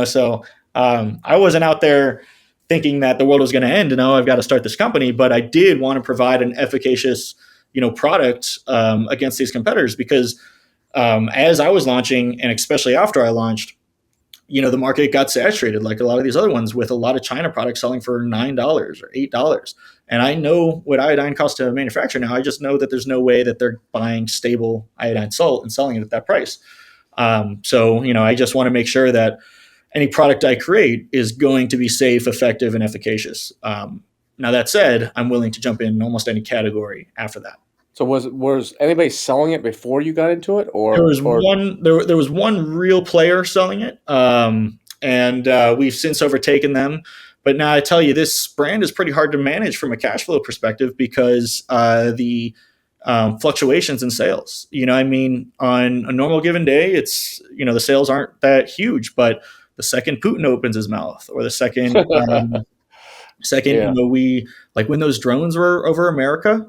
So I wasn't out there thinking that the world was going to end and I've got to start this company, but I did want to provide an efficacious, product against these competitors, because as I was launching, and especially after I launched, the market got saturated like a lot of these other ones, with a lot of China products selling for $9 or $8. And I know what iodine costs to manufacture now. I just know that there's no way that they're buying stable iodine salt and selling it at that price. So I just want to make sure that any product I create is going to be safe, effective, and efficacious. Now, that said, I'm willing to jump in almost any category after that. So was anybody selling it before you got into it, or there was one real player selling it, and we've since overtaken them. But now I tell you, this brand is pretty hard to manage from a cash flow perspective, because the fluctuations in sales. On a normal given day, it's the sales aren't that huge, but the second Putin opens his mouth, or the second, we, like, when those drones were over America,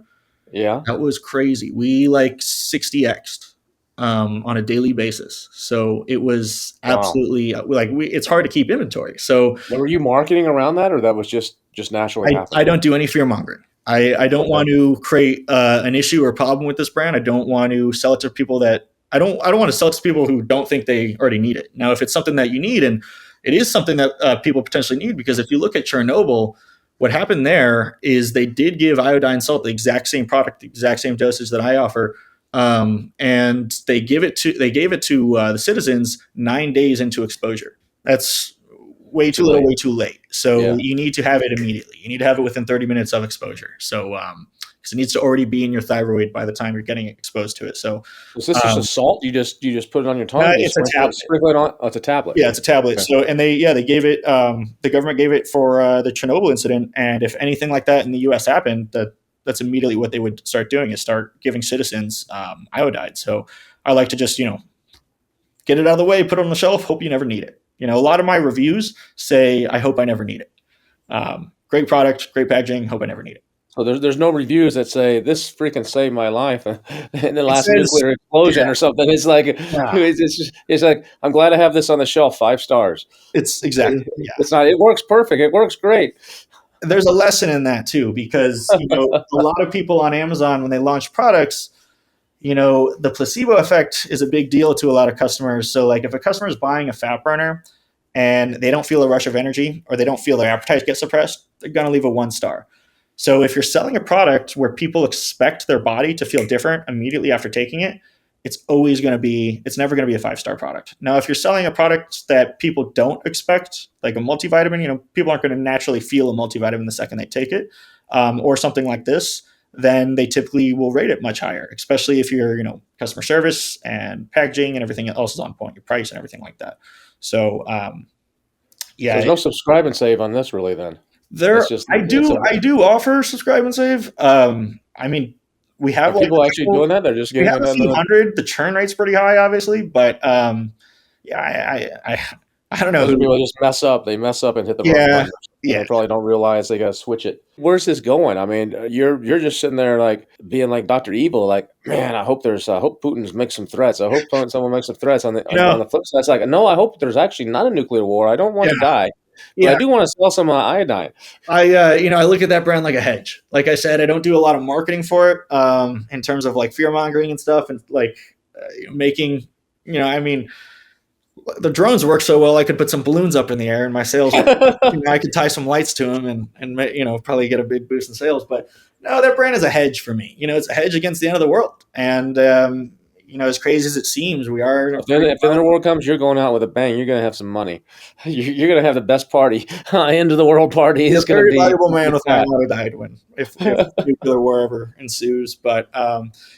that was crazy. We 60x'd on a daily basis. So it was absolutely it's hard to keep inventory. So were you marketing around that, or that was just naturally happening? I don't do any fear mongering. I don't want to create an issue or a problem with this brand. I don't want to sell it to people that I don't want to sell it to people who don't think they already need it. Now, if it's something that you need, and it is something that people potentially need, because if you look at Chernobyl, what happened there is they did give iodine salt, the exact same product, the exact same dosage that I offer, and they gave it to the citizens 9 days into exposure. That's way too little, way too late. So you need to have it immediately. You need to have it within 30 minutes of exposure. So because it needs to already be in your thyroid by the time you're getting exposed to it. So is this just a salt? You just put it on your tongue? It's a tablet. Sprinkle it on. Oh, it's a tablet. Yeah, it's a tablet. Okay. So, and they gave it. The government gave it for the Chernobyl incident. And if anything like that in the U.S. happened, that's immediately what they would start doing, is start giving citizens iodide. So I like to just get it out of the way, put it on the shelf, hope you never need it. A lot of my reviews say, I hope I never need it. Great product, great packaging, hope I never need it. So there's no reviews that say this freaking saved my life in the last nuclear explosion or something. It's like it's like, I'm glad I have this on the shelf, 5 stars. It's exactly. It's not. It works perfect. It works great. There's a lesson in that too, because a lot of people on Amazon, when they launch products, the placebo effect is a big deal to a lot of customers. So like, if a customer is buying a fat burner and they don't feel a rush of energy, or they don't feel their appetite get suppressed, they're going to leave a 1 star. So if you're selling a product where people expect their body to feel different immediately after taking it, it's never going to be a 5-star product. Now, if you're selling a product that people don't expect, like a multivitamin, people aren't going to naturally feel a multivitamin the second they take it, or something like this, then they typically will rate it much higher, especially if your customer service and packaging and everything else is on point, your price and everything like that. So, so there's no subscribe and save on this, really, then. I do offer subscribe and save. We have Are like people actually doing that? They're just we getting have it a done. few hundred. The churn rate's pretty high, obviously, but yeah, I don't know Most who. people just mess up. They mess up and hit the wrong Yeah, button, and yeah. they probably don't realize they got to switch it. Where's this going? I mean, you're just sitting there like being like Doctor Evil. Like, man, I hope Putin's makes some threats. I hope someone makes some threats on the You know, on the flip side. It's like, no, I hope there's actually not a nuclear war. I don't want yeah, to die, but I yeah. do want to sell some iodine. I look at that brand like a hedge. Like I said, I don't do a lot of marketing for it in terms of like fear mongering and stuff, and like making. I mean, the drones work so well. I could put some balloons up in the air, and my sales would. I could tie some lights to them, and probably get a big boost in sales. But no, that brand is a hedge for me. It's a hedge against the end of the world. And as crazy as it seems, we are in a pretty If the end of the world comes, you're going out with a bang. You're going to have some money. You're going to have the best party. End of the world party a is going to very be valuable man with my fat. iodide when if nuclear war ever ensues. But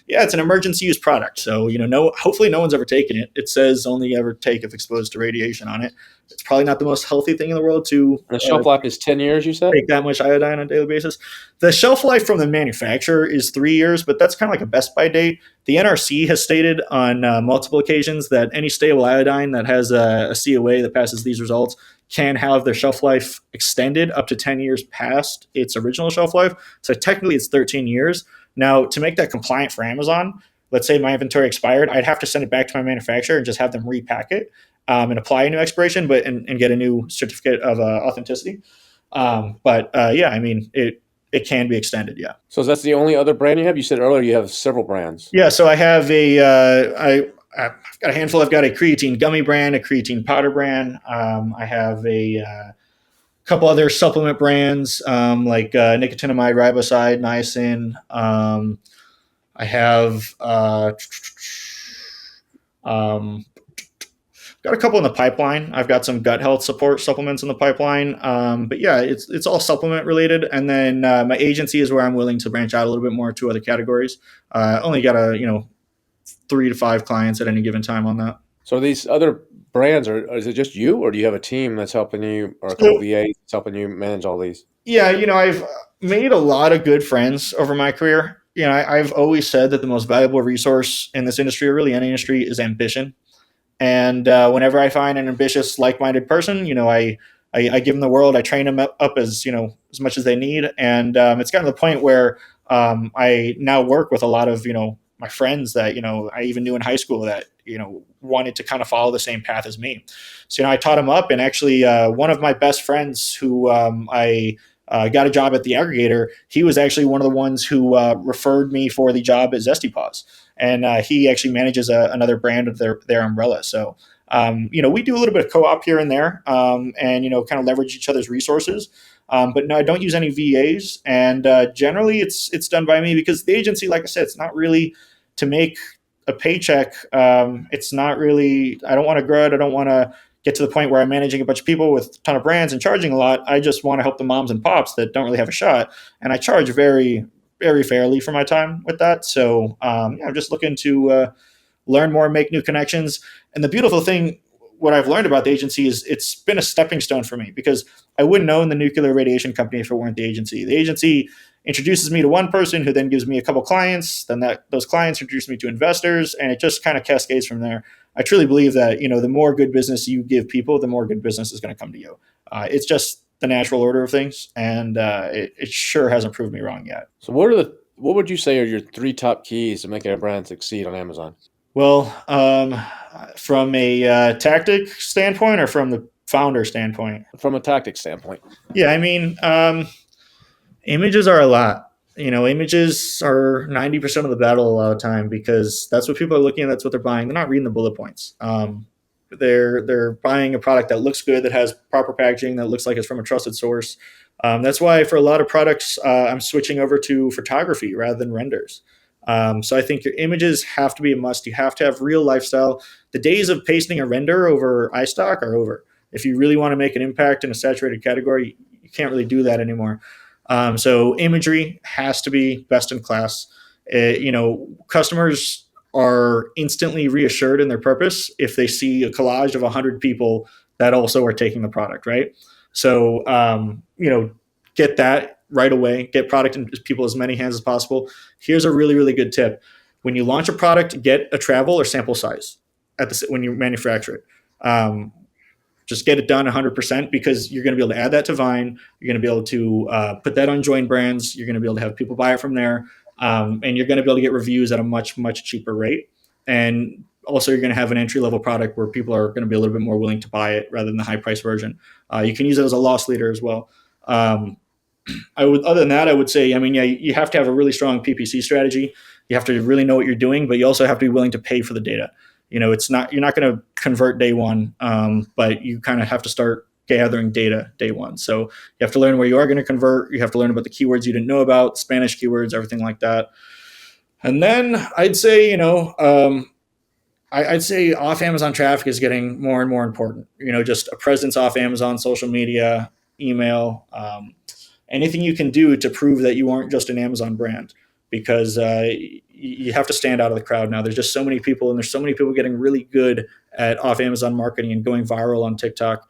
yeah, it's an emergency use product, so hopefully no one's ever taken it. It says only ever take if exposed to radiation on it. It's probably not the most healthy thing in the world to The shelf life is 10 years, you said? take that much iodine on a daily basis. The shelf life from the manufacturer is 3 years, but that's kind of like a best by date. The NRC has stated on multiple occasions that any stable iodine that has a COA that passes these results can have their shelf life extended up to 10 years past its original shelf life. So technically it's 13 years. Now, to make that compliant for Amazon, let's say my inventory expired, I'd have to send it back to my manufacturer and just have them repack it and apply a new expiration, and get a new certificate of authenticity. Yeah, I mean, it can be extended. Yeah. So that's the only other brand you have? You said earlier you have several brands. Yeah. So I have I've got a handful. I've got a creatine gummy brand, a creatine powder brand. I have a couple other supplement brands like nicotinamide riboside, niacin. I have um, got a couple in the pipeline. I've got some gut health support supplements in the pipeline. But yeah, it's all supplement related. And then my agency is where I'm willing to branch out a little bit more to other categories. Only got 3 to 5 clients at any given time on that. So these other brands, is it just you, or do you have a team that's helping you, or a couple So VAs that's helping you manage all these? yeah, I've made a lot of good friends over my career. I've always said that the most valuable resource in this industry, or really any industry, is ambition. And whenever I find an ambitious, like-minded person, I give them the world. I train them up as as much as they need, and it's gotten to the point where I now work with a lot of my friends that I even knew in high school that wanted to kind of follow the same path as me. So I taught them up, and actually one of my best friends who I got a job at the aggregator. He was actually one of the ones who referred me for the job at Zesty Paws, and he actually manages another brand of their umbrella. So we do a little bit of co-op here and there, and kind of leverage each other's resources. But no, I don't use any VAs, and generally it's done by me because the agency, like I said, it's not really to make a paycheck. It's not really. I don't want to grow it. I don't want to get to the point where I'm managing a bunch of people with a ton of brands and charging a lot. I just want to help the moms and pops that don't really have a shot, and I charge very, very fairly for my time with that. So I'm just looking to learn more, make new connections. And the beautiful thing, what I've learned about the agency is it's been a stepping stone for me because I wouldn't own the nuclear radiation company if it weren't the agency. The agency introduces me to one person who then gives me a couple clients, then those clients introduce me to investors, and it just kind of cascades from there. I truly believe that the more good business you give people, the more good business is going to come to you. It's just the natural order of things, and it sure hasn't proved me wrong yet. So what would you say are your 3 top keys to making a brand succeed on Amazon? Well, from a tactic standpoint or from the founder standpoint? From a tactic standpoint. Yeah, I mean, images are a lot. Images are 90% of the battle a lot of time because that's what people are looking at. That's what they're buying. They're not reading the bullet points. They're buying a product that looks good, that has proper packaging, that looks like it's from a trusted source. That's why for a lot of products, I'm switching over to photography rather than renders. So I think your images have to be a must. You have to have real lifestyle. The days of pasting a render over iStock are over. If you really want to make an impact in a saturated category, you can't really do that anymore. So imagery has to be best in class. Customers are instantly reassured in their purpose if they see a collage of 100 people that also are taking the product, right? So, get that right away, get product in people as many hands as possible. Here's a really, really good tip. When you launch a product, get a travel or sample size when you manufacture it. Just get it done 100% because you're going to be able to add that to Vine. You're going to be able to put that on Join Brands. You're going to be able to have people buy it from there. And you're going to be able to get reviews at a much, much cheaper rate. And also, you're going to have an entry-level product where people are going to be a little bit more willing to buy it rather than the high-price version. You can use it as a loss leader as well. Other than that, I would say, you have to have a really strong PPC strategy. You have to really know what you're doing, but you also have to be willing to pay for the data. You're not going to convert day one, but you kind of have to start gathering data day one. So you have to learn where you are going to convert. You have to learn about the keywords you didn't know about, Spanish keywords, everything like that. And then I'd say, I'd say off Amazon traffic is getting more and more important. Just a presence off Amazon, social media, email, anything you can do to prove that you aren't just an Amazon brand, because you have to stand out of the crowd now. There's just so many people, and there's so many people getting really good at off Amazon marketing and going viral on TikTok.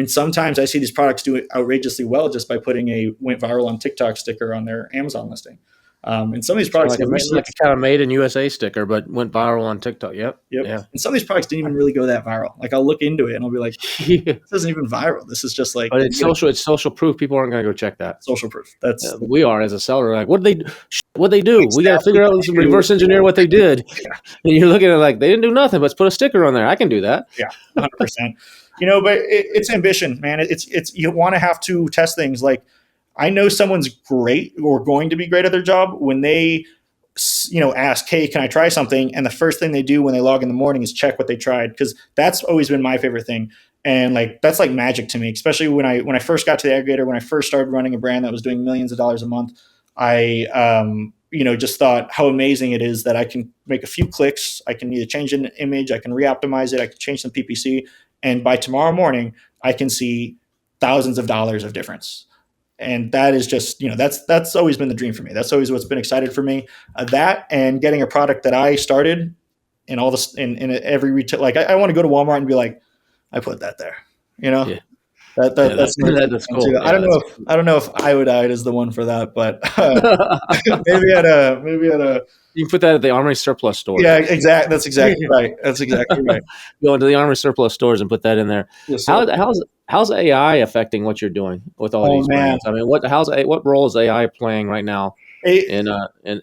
Sometimes I see these products do it outrageously well just by putting a went viral on TikTok sticker on their Amazon listing. And some of these products, like a kind of made in USA sticker, but went viral on TikTok. Yep. Yeah. And some of these products didn't even really go that viral. Like I'll look into it and I'll be like, this isn't even viral. This is just like, but it's social. It's social proof. People aren't going to go check that. Social proof. We are as a seller. Like, what they do? Exactly. We got to figure out some reverse engineer what they did. Yeah. And you're looking at it like they didn't do nothing, but put a sticker on there. I can do that. Yeah, 100%. But it's ambition, man. It's you want to have to test things. Like I know someone's great or going to be great at their job when they, ask, hey, can I try something? And the first thing they do when they log in the morning is check what they tried, because that's always been my favorite thing. And that's like magic to me, especially when I first got to the aggregator, when I first started running a brand that was doing millions of dollars a month. I just thought how amazing it is that I can make a few clicks. I can either change an image, I can re-optimize it, I can change some PPC, and by tomorrow morning, I can see thousands of dollars of difference. And that is just, that's always been the dream for me. That's always what's been excited for me. That and getting a product that I started in all this in every retail. Like I want to go to Walmart and be like, I put that there. Yeah. That's cool. I don't know if iodide is the one for that, but maybe at a. You can put that at the Armory Surplus store. Yeah, exactly. That's exactly right. That's exactly right. Go into the Armory Surplus stores and put that in there. Yes, how's AI affecting what you're doing with all these brands? What role is AI playing right now in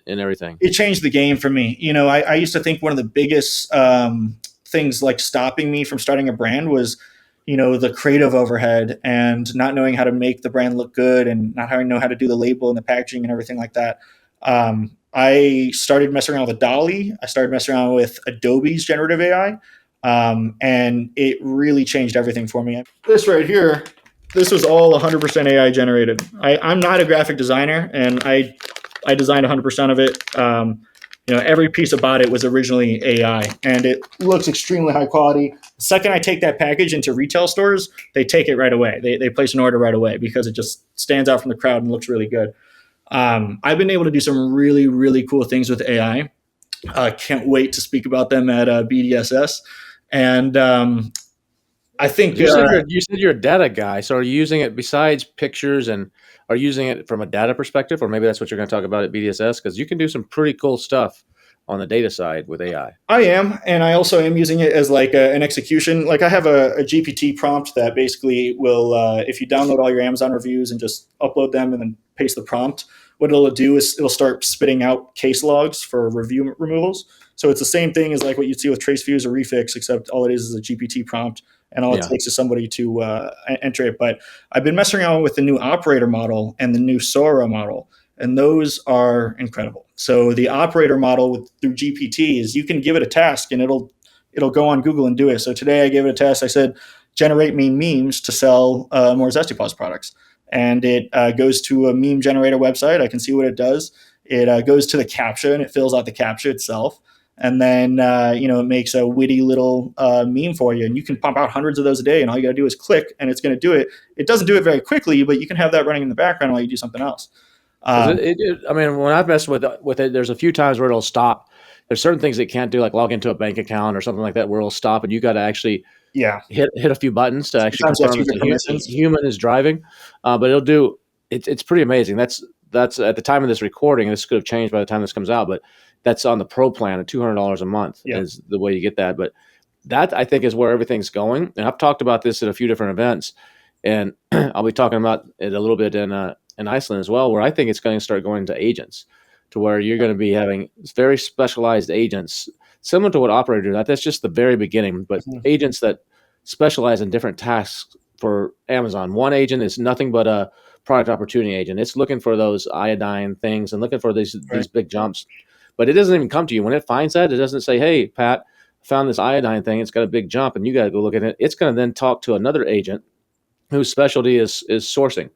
everything? It changed the game for me. I used to think one of the biggest things like stopping me from starting a brand was the creative overhead and not knowing how to make the brand look good and not having know how to do the label and the packaging and everything like that. I started messing around with DALL-E. I started messing around with Adobe's generative AI. And it really changed everything for me. This right here, this was all 100% AI generated. I'm not a graphic designer, and I designed 100% of it. Every piece about it was originally AI, and it looks extremely high quality. The second I take that package into retail stores, they take it right away. They place an order right away because it just stands out from the crowd and looks really good. I've been able to do some really, really cool things with AI. Can't wait to speak about them at BDSS. And I think you said you're a data guy. So are you using it besides pictures, and are you using it from a data perspective, or maybe that's what you're going to talk about at BDSS? Because you can do some pretty cool stuff on the data side with AI. I am, and I also am using it as like an execution. Like I have a GPT prompt that basically will, if you download all your Amazon reviews and just upload them and then paste the prompt, what it'll do is it'll start spitting out case logs for review removals. So it's the same thing as like what you'd see with Trace Views or Refix, except all it is a GPT prompt, and all it takes is somebody to enter it. But I've been messing around with the new operator model and the new Sora model, and those are incredible. So the operator model through GPT is you can give it a task and it'll go on Google and do it. So today I gave it a task. I said, generate me memes to sell more Zesty Paws products. And it goes to a meme generator website. I can see what it does. It goes to the CAPTCHA and it fills out the CAPTCHA itself. And then, it makes a witty little meme for you. And you can pump out hundreds of those a day. And all you got to do is click and it's going to do it. It doesn't do it very quickly, but you can have that running in the background while you do something else. When I've messed with it, there's a few times where it'll stop. There's certain things it can't do, like log into a bank account or something like that, where it'll stop, and you got to actually hit a few buttons to actually confirm that the human is driving. But it'll do it's pretty amazing. That's at the time of this recording. This could have changed by the time this comes out, but that's on the pro plan at $200 a month Yeah. is the way you get that. But that I think is where everything's going. And I've talked about this at a few different events, and I'll be talking about it a little bit in Iceland as well, where I think it's going to start going to agents, to where you're going to be having very specialized agents, similar to what Operator did. That's just the very beginning, but agents that specialize in different tasks for Amazon. One agent is nothing but a product opportunity agent. It's looking for those iodine things and looking for these big jumps. But it doesn't even come to you. When it finds that, it doesn't say, hey, Pat, I found this iodine thing. It's got a big jump and you got to go look at it. It's going to then talk to another agent whose specialty is sourcing.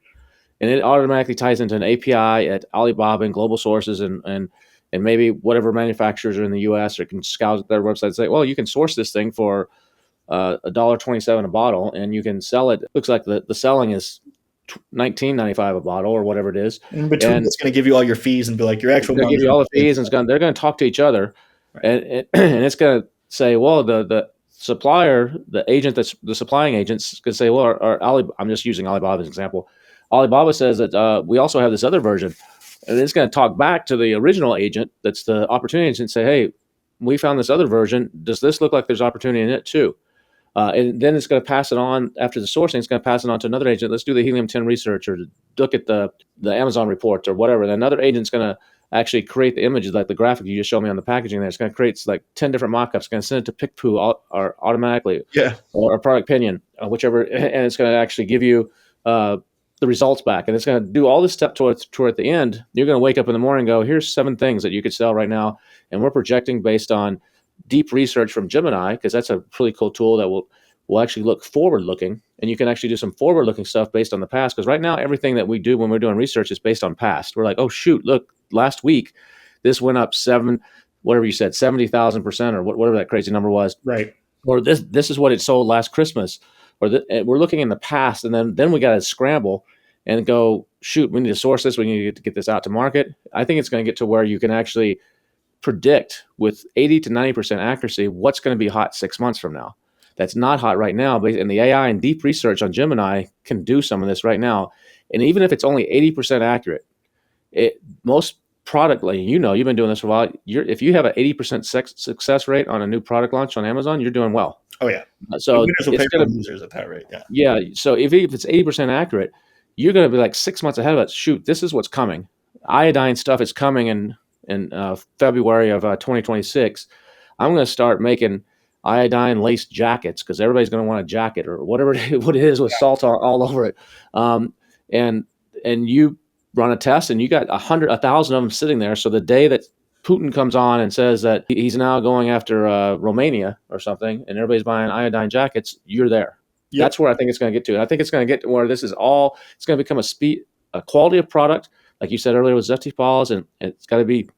And it automatically ties into an API at Alibaba and global sources and maybe whatever manufacturers are in the US, or can scout their website and say, well, you can source this thing for $1.27 a bottle and you can sell it. Looks like the selling is $19.95 a bottle or whatever it is. In between, it's going to give you all your fees and be like your actual. They'll give you all the fees, and they're going to talk to each other, right. and it's going to say, well, the supplier, the agent that's the supplying agents, could say, well, I'm just using Alibaba as an example. Alibaba says that we also have this other version, and it's going to talk back to the original agent, that's the opportunity agent, and say, hey, we found this other version. Does this look like there's opportunity in it too? And then it's going to pass it on after the sourcing. It's going to pass it on to another agent. Let's do the helium-10 research, or look at the Amazon reports or whatever. And another agent's going to actually create the images, like the graphic you just showed me on the packaging there. It's going to create like 10 different mock-ups. It's going to send it to PickPoo or automatically, or Product Pinion, whichever. And it's going to actually give you the results back. And it's going to do all this stuff toward at the end. You're going to wake up in the morning and go, here's 7 things that you could sell right now. And we're projecting based on deep research from Gemini, because that's a really cool tool that will actually look forward looking, and you can actually do some forward looking stuff based on the past. Because right now everything that we do when we're doing research is based on past. We're like, oh shoot, look, last week this went up 70,000% or whatever that crazy number was, right? Or this is what it sold last Christmas, or we're looking in the past, and then we got to scramble and go, shoot, we need to source this, we need to get this out to market. I think it's going to get to where you can actually predict with 80 to 90% accuracy what's going to be hot 6 months from now. That's not hot right now, but and the AI and deep research on Gemini can do some of this right now. And even if it's only 80% accurate, most product, like, you've been doing this for a while. If you have an 80% success rate on a new product launch on Amazon, you're doing well. Oh yeah. So it's going to users at that rate. Yeah. So if it's 80% accurate, you're going to be like 6 months ahead of it. Shoot, this is what's coming. Iodine stuff is coming in February of 2026. I'm going to start making iodine laced jackets, because everybody's going to want a jacket or whatever what it is with salt all over it. And you run a test and you got 1,000 of them sitting there. So the day that Putin comes on and says that he's now going after Romania or something, and everybody's buying iodine jackets, you're there. Yep. That's where I think it's going to get to. And I think it's going to get to where it's going to become a quality of product, like you said earlier with Zesty Paws, and it's got to be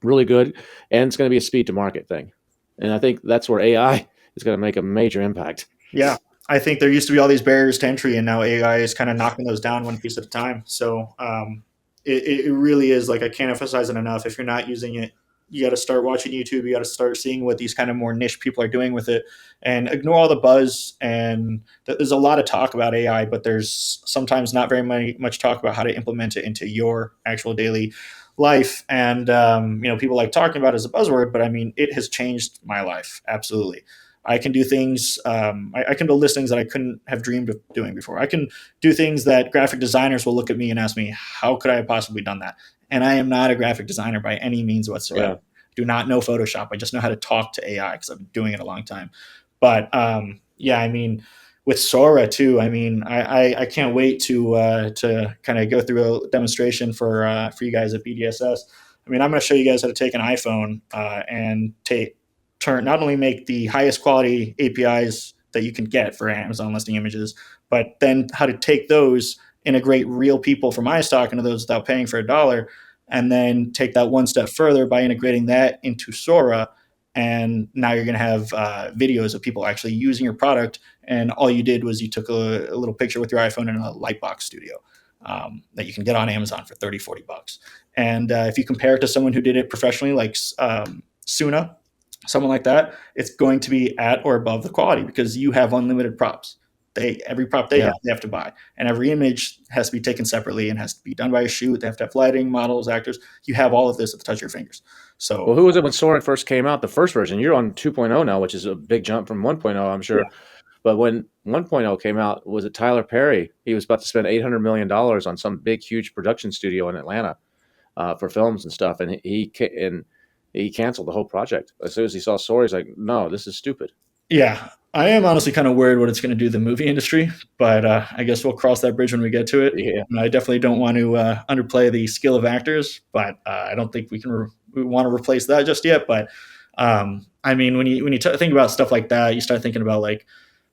really good, and it's going to be a speed to market thing. And I think that's where AI is going to make a major impact. Yeah. I think there used to be all these barriers to entry, and now AI is kind of knocking those down one piece at a time. So it really is, like, I can't emphasize it enough. If you're not using it, you got to start watching YouTube. You got to start seeing what these kind of more niche people are doing with it, and ignore all the buzz. And there's a lot of talk about AI, but there's sometimes not very much talk about how to implement it into your actual daily life. And people like talking about it as a buzzword, but I mean, it has changed my life. Absolutely. I can do things, I can build listings that I couldn't have dreamed of doing before. I can do things that graphic designers will look at me and ask me, how could I have possibly done that? And I am not a graphic designer by any means whatsoever. Yeah. Do not know Photoshop. I just know how to talk to AI because I've been doing it a long time. But with Sora too, I can't wait to kind of go through a demonstration for you guys at BDSS. I'm going to show you guys how to take an iPhone and not only make the highest quality APIs that you can get for Amazon listing images, but then how to take those, integrate real people from iStock into those without paying for $1, and then take that one step further by integrating that into Sora. And now you're going to have videos of people actually using your product, and all you did was you took a little picture with your iPhone in a Lightbox studio that you can get on Amazon for $30-$40. And if you compare it to someone who did it professionally, like Suna, someone like that, it's going to be at or above the quality because you have unlimited props. Every prop they have to buy, and every image has to be taken separately and has to be done by a shoot. They have to have lighting, models, actors. You have all of this at the touch of your fingers. So, well, who was it when Soaring first came out? The first version. You're on 2.0 now, which is a big jump from 1.0, I'm sure. Yeah. But when 1.0 came out, was it Tyler Perry? He was about to spend $800 million on some big, huge production studio in Atlanta for films and stuff, and he canceled the whole project as soon as he saw Soaring. He's like, "No, this is stupid." Yeah, I am honestly kind of worried what it's going to do to the movie industry, but I guess we'll cross that bridge when we get to it. Yeah. And I definitely don't want to underplay the skill of actors, but I don't think we want to replace that just yet. But I mean, when you think about stuff like that, you start thinking about like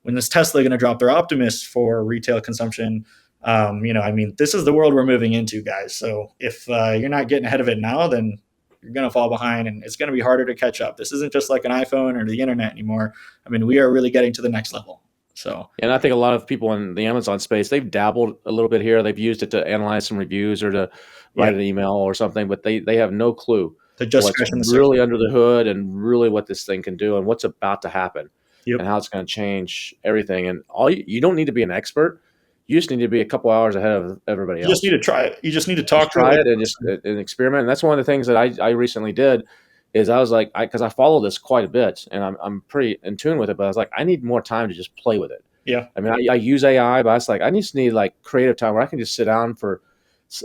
when is Tesla going to drop their Optimus for retail consumption? I mean, this is the world we're moving into, guys. So if you're not getting ahead of it now, then you're going to fall behind and it's going to be harder to catch up. This isn't just like an iPhone or the internet anymore. I mean, we are really getting to the next level. So, and I think a lot of people in the Amazon space, they've dabbled a little bit here. They've used it to analyze some reviews or to write an email or something, but they have no clue what's really under the hood and really what this thing can do and what's about to happen and how it's going to change everything. And you don't need to be an expert. You just need to be a couple hours ahead of everybody else. You just need to try it. You just need to talk try it and just and experiment. And that's one of the things that I recently did is I was like, because I follow this quite a bit and I'm pretty in tune with it, but I was like, I need more time to just play with it. Yeah. I mean, I use AI, but I was like, I just need like creative time where I can just sit down for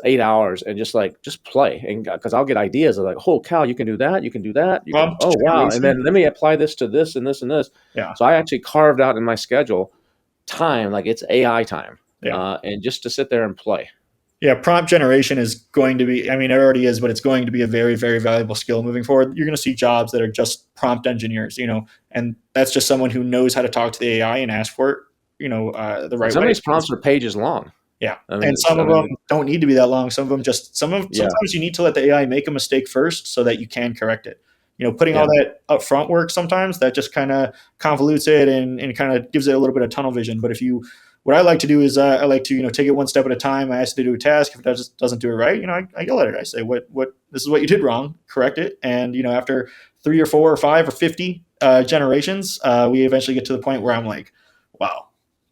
8 hours and just play. And because I'll get ideas of like, oh, cow, you can do that. You can do that. Oh, wow. And then let me apply this to this and this and this. Yeah. So I actually carved out in my schedule time, like it's AI time. Yeah. And just to sit there and play. Yeah, prompt generation is going to be, I mean, it already is, but it's going to be a very, very valuable skill moving forward. You're going to see jobs that are just prompt engineers, and that's just someone who knows how to talk to the AI and ask for it, the right way. Some of these prompts are pages long. Yeah. And some of them don't need to be that long. Some of them sometimes you need to let the AI make a mistake first so that you can correct it. Putting all that upfront work sometimes that just kind of convolutes it and kind of gives it a little bit of tunnel vision. But what I like to do is I like to, take it one step at a time. I ask it to do a task. If it doesn't do it right, I yell at it. I say, what, this is what you did wrong, correct it. And, after 3 or 4 or 5 or 50 generations, we eventually get to the point where I'm like, wow,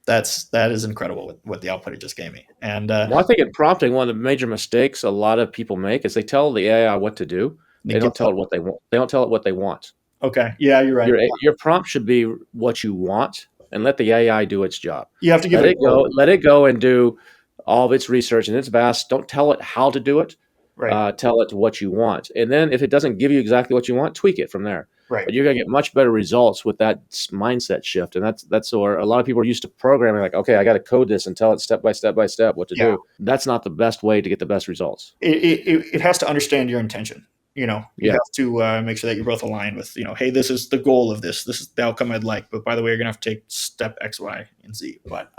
that is incredible what the output it just gave me. And I think in prompting, one of the major mistakes a lot of people make is they tell the AI what to do. They don't tell it what they want. They don't tell it what they want. Okay. Yeah, you're right. Your prompt should be what you want. And let the AI do its job. You have to give let it go and do all of its research and its vast. Don't tell it how to do it. Right. Tell it what you want. And then if it doesn't give you exactly what you want, tweak it from there. Right. But you're going to get much better results with that mindset shift. And that's where a lot of people are used to programming like, okay, I got to code this and tell it step by step what to do. That's not the best way to get the best results. It has to understand your intention. You have to make sure that you're both aligned with, hey, this is the goal of this. This is the outcome I'd like. But by the way, you're going to have to take step X, Y, and Z. But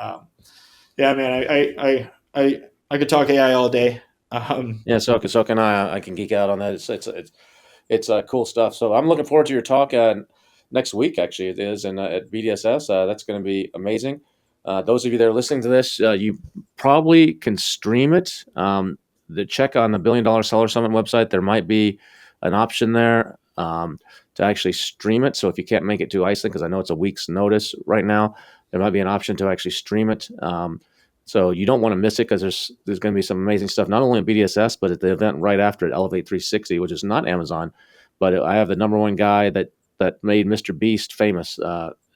man, I could talk AI all day. So can I. I can geek out on that. It's cool stuff. So I'm looking forward to your talk next week. Actually, it is, and at BDSS, that's going to be amazing. Those of you that are listening to this, you probably can stream it. Check on the $1 Billion Seller Summit website. There might be an option there to actually stream it. So if you can't make it to Iceland, because I know it's a week's notice right now, there might be an option to actually stream it. So you don't want to miss it because there's going to be some amazing stuff, not only at BDSS, but at the event right after at Elevate 360, which is not Amazon, but I have the number one guy that made Mr. Beast famous.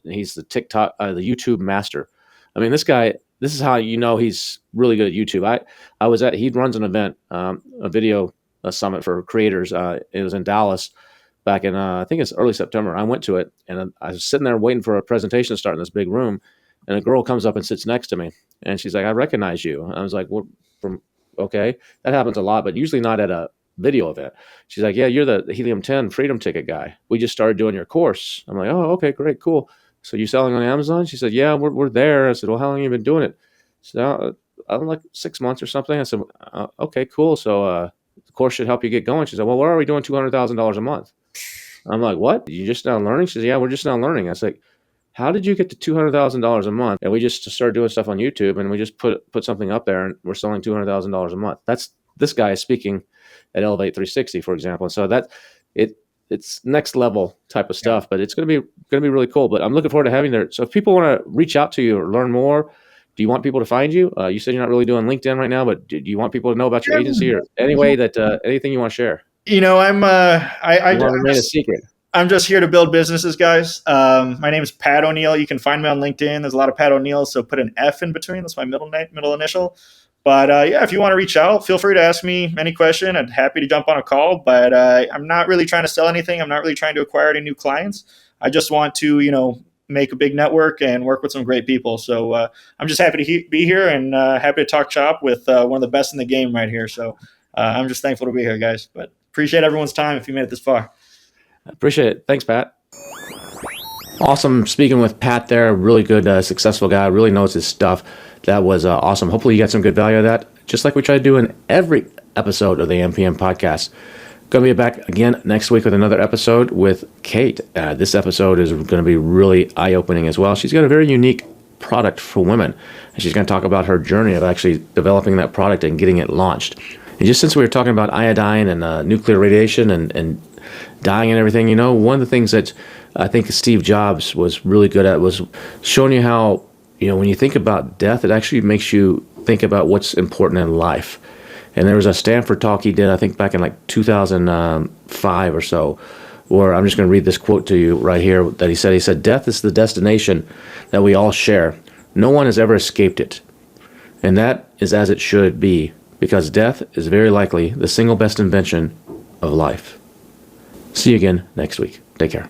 He's the the YouTube master. I mean, this guy. This is how he's really good at YouTube. He runs an event, a summit for creators. It was in Dallas back in, I think it's early September. I went to it and I was sitting there waiting for a presentation to start in this big room. And a girl comes up and sits next to me and she's like, I recognize you. And I was like, okay, that happens a lot, but usually not at a video event. She's like, yeah, you're the Helium 10 Freedom Ticket guy. We just started doing your course. I'm like, oh, okay, great, cool. So you selling on Amazon? She said, yeah, we're there. I said, well, how long have you been doing it? She said, I don't know, like 6 months or something. I said, okay, cool. So the course should help you get going. She said, well, where are we doing $200,000 a month? I'm like, what? You just now learning? She said, yeah, we're just now learning. I was like, how did you get to $200,000 a month? And we just started doing stuff on YouTube and we just put something up there and we're selling $200,000 a month. That's this guy is speaking at Elevate 360, for example. And so it's next level type of stuff, but it's going to be really cool. But I'm looking forward to having there. So if people want to reach out to you or learn more, do you want people to find you? You said you're not really doing LinkedIn right now, but do you want people to know about your agency or any way that anything you want to share? I'm You want to remain a secret. I'm just here to build businesses, guys. My name is Pat O'Neill. You can find me on LinkedIn. There's a lot of Pat O'Neill, so put an F in between. That's my middle initial. But if you want to reach out, feel free to ask me any question. I'm happy to jump on a call. But I'm not really trying to sell anything. I'm not really trying to acquire any new clients. I just want to, make a big network and work with some great people. So I'm just happy to be here and happy to talk shop with one of the best in the game right here. So I'm just thankful to be here, guys. But appreciate everyone's time if you made it this far. Appreciate it. Thanks, Pat. Awesome speaking with Pat there. Really good, successful guy. Really knows his stuff. That was awesome. Hopefully you got some good value out of that. Just like we try to do in every episode of the MPM podcast. Going to be back again next week with another episode with Kate. This episode is going to be really eye-opening as well. She's got a very unique product for women. And she's going to talk about her journey of actually developing that product and getting it launched. And just since we were talking about iodine and nuclear radiation and dying and everything, one of the things that I think Steve Jobs was really good at was showing you how, when you think about death, it actually makes you think about what's important in life. And there was a Stanford talk he did, I think back in like 2005 or so, where I'm just going to read this quote to you right here that he said, "Death is the destination that we all share. No one has ever escaped it. And that is as it should be, because death is very likely the single best invention of life." See you again next week. Take care.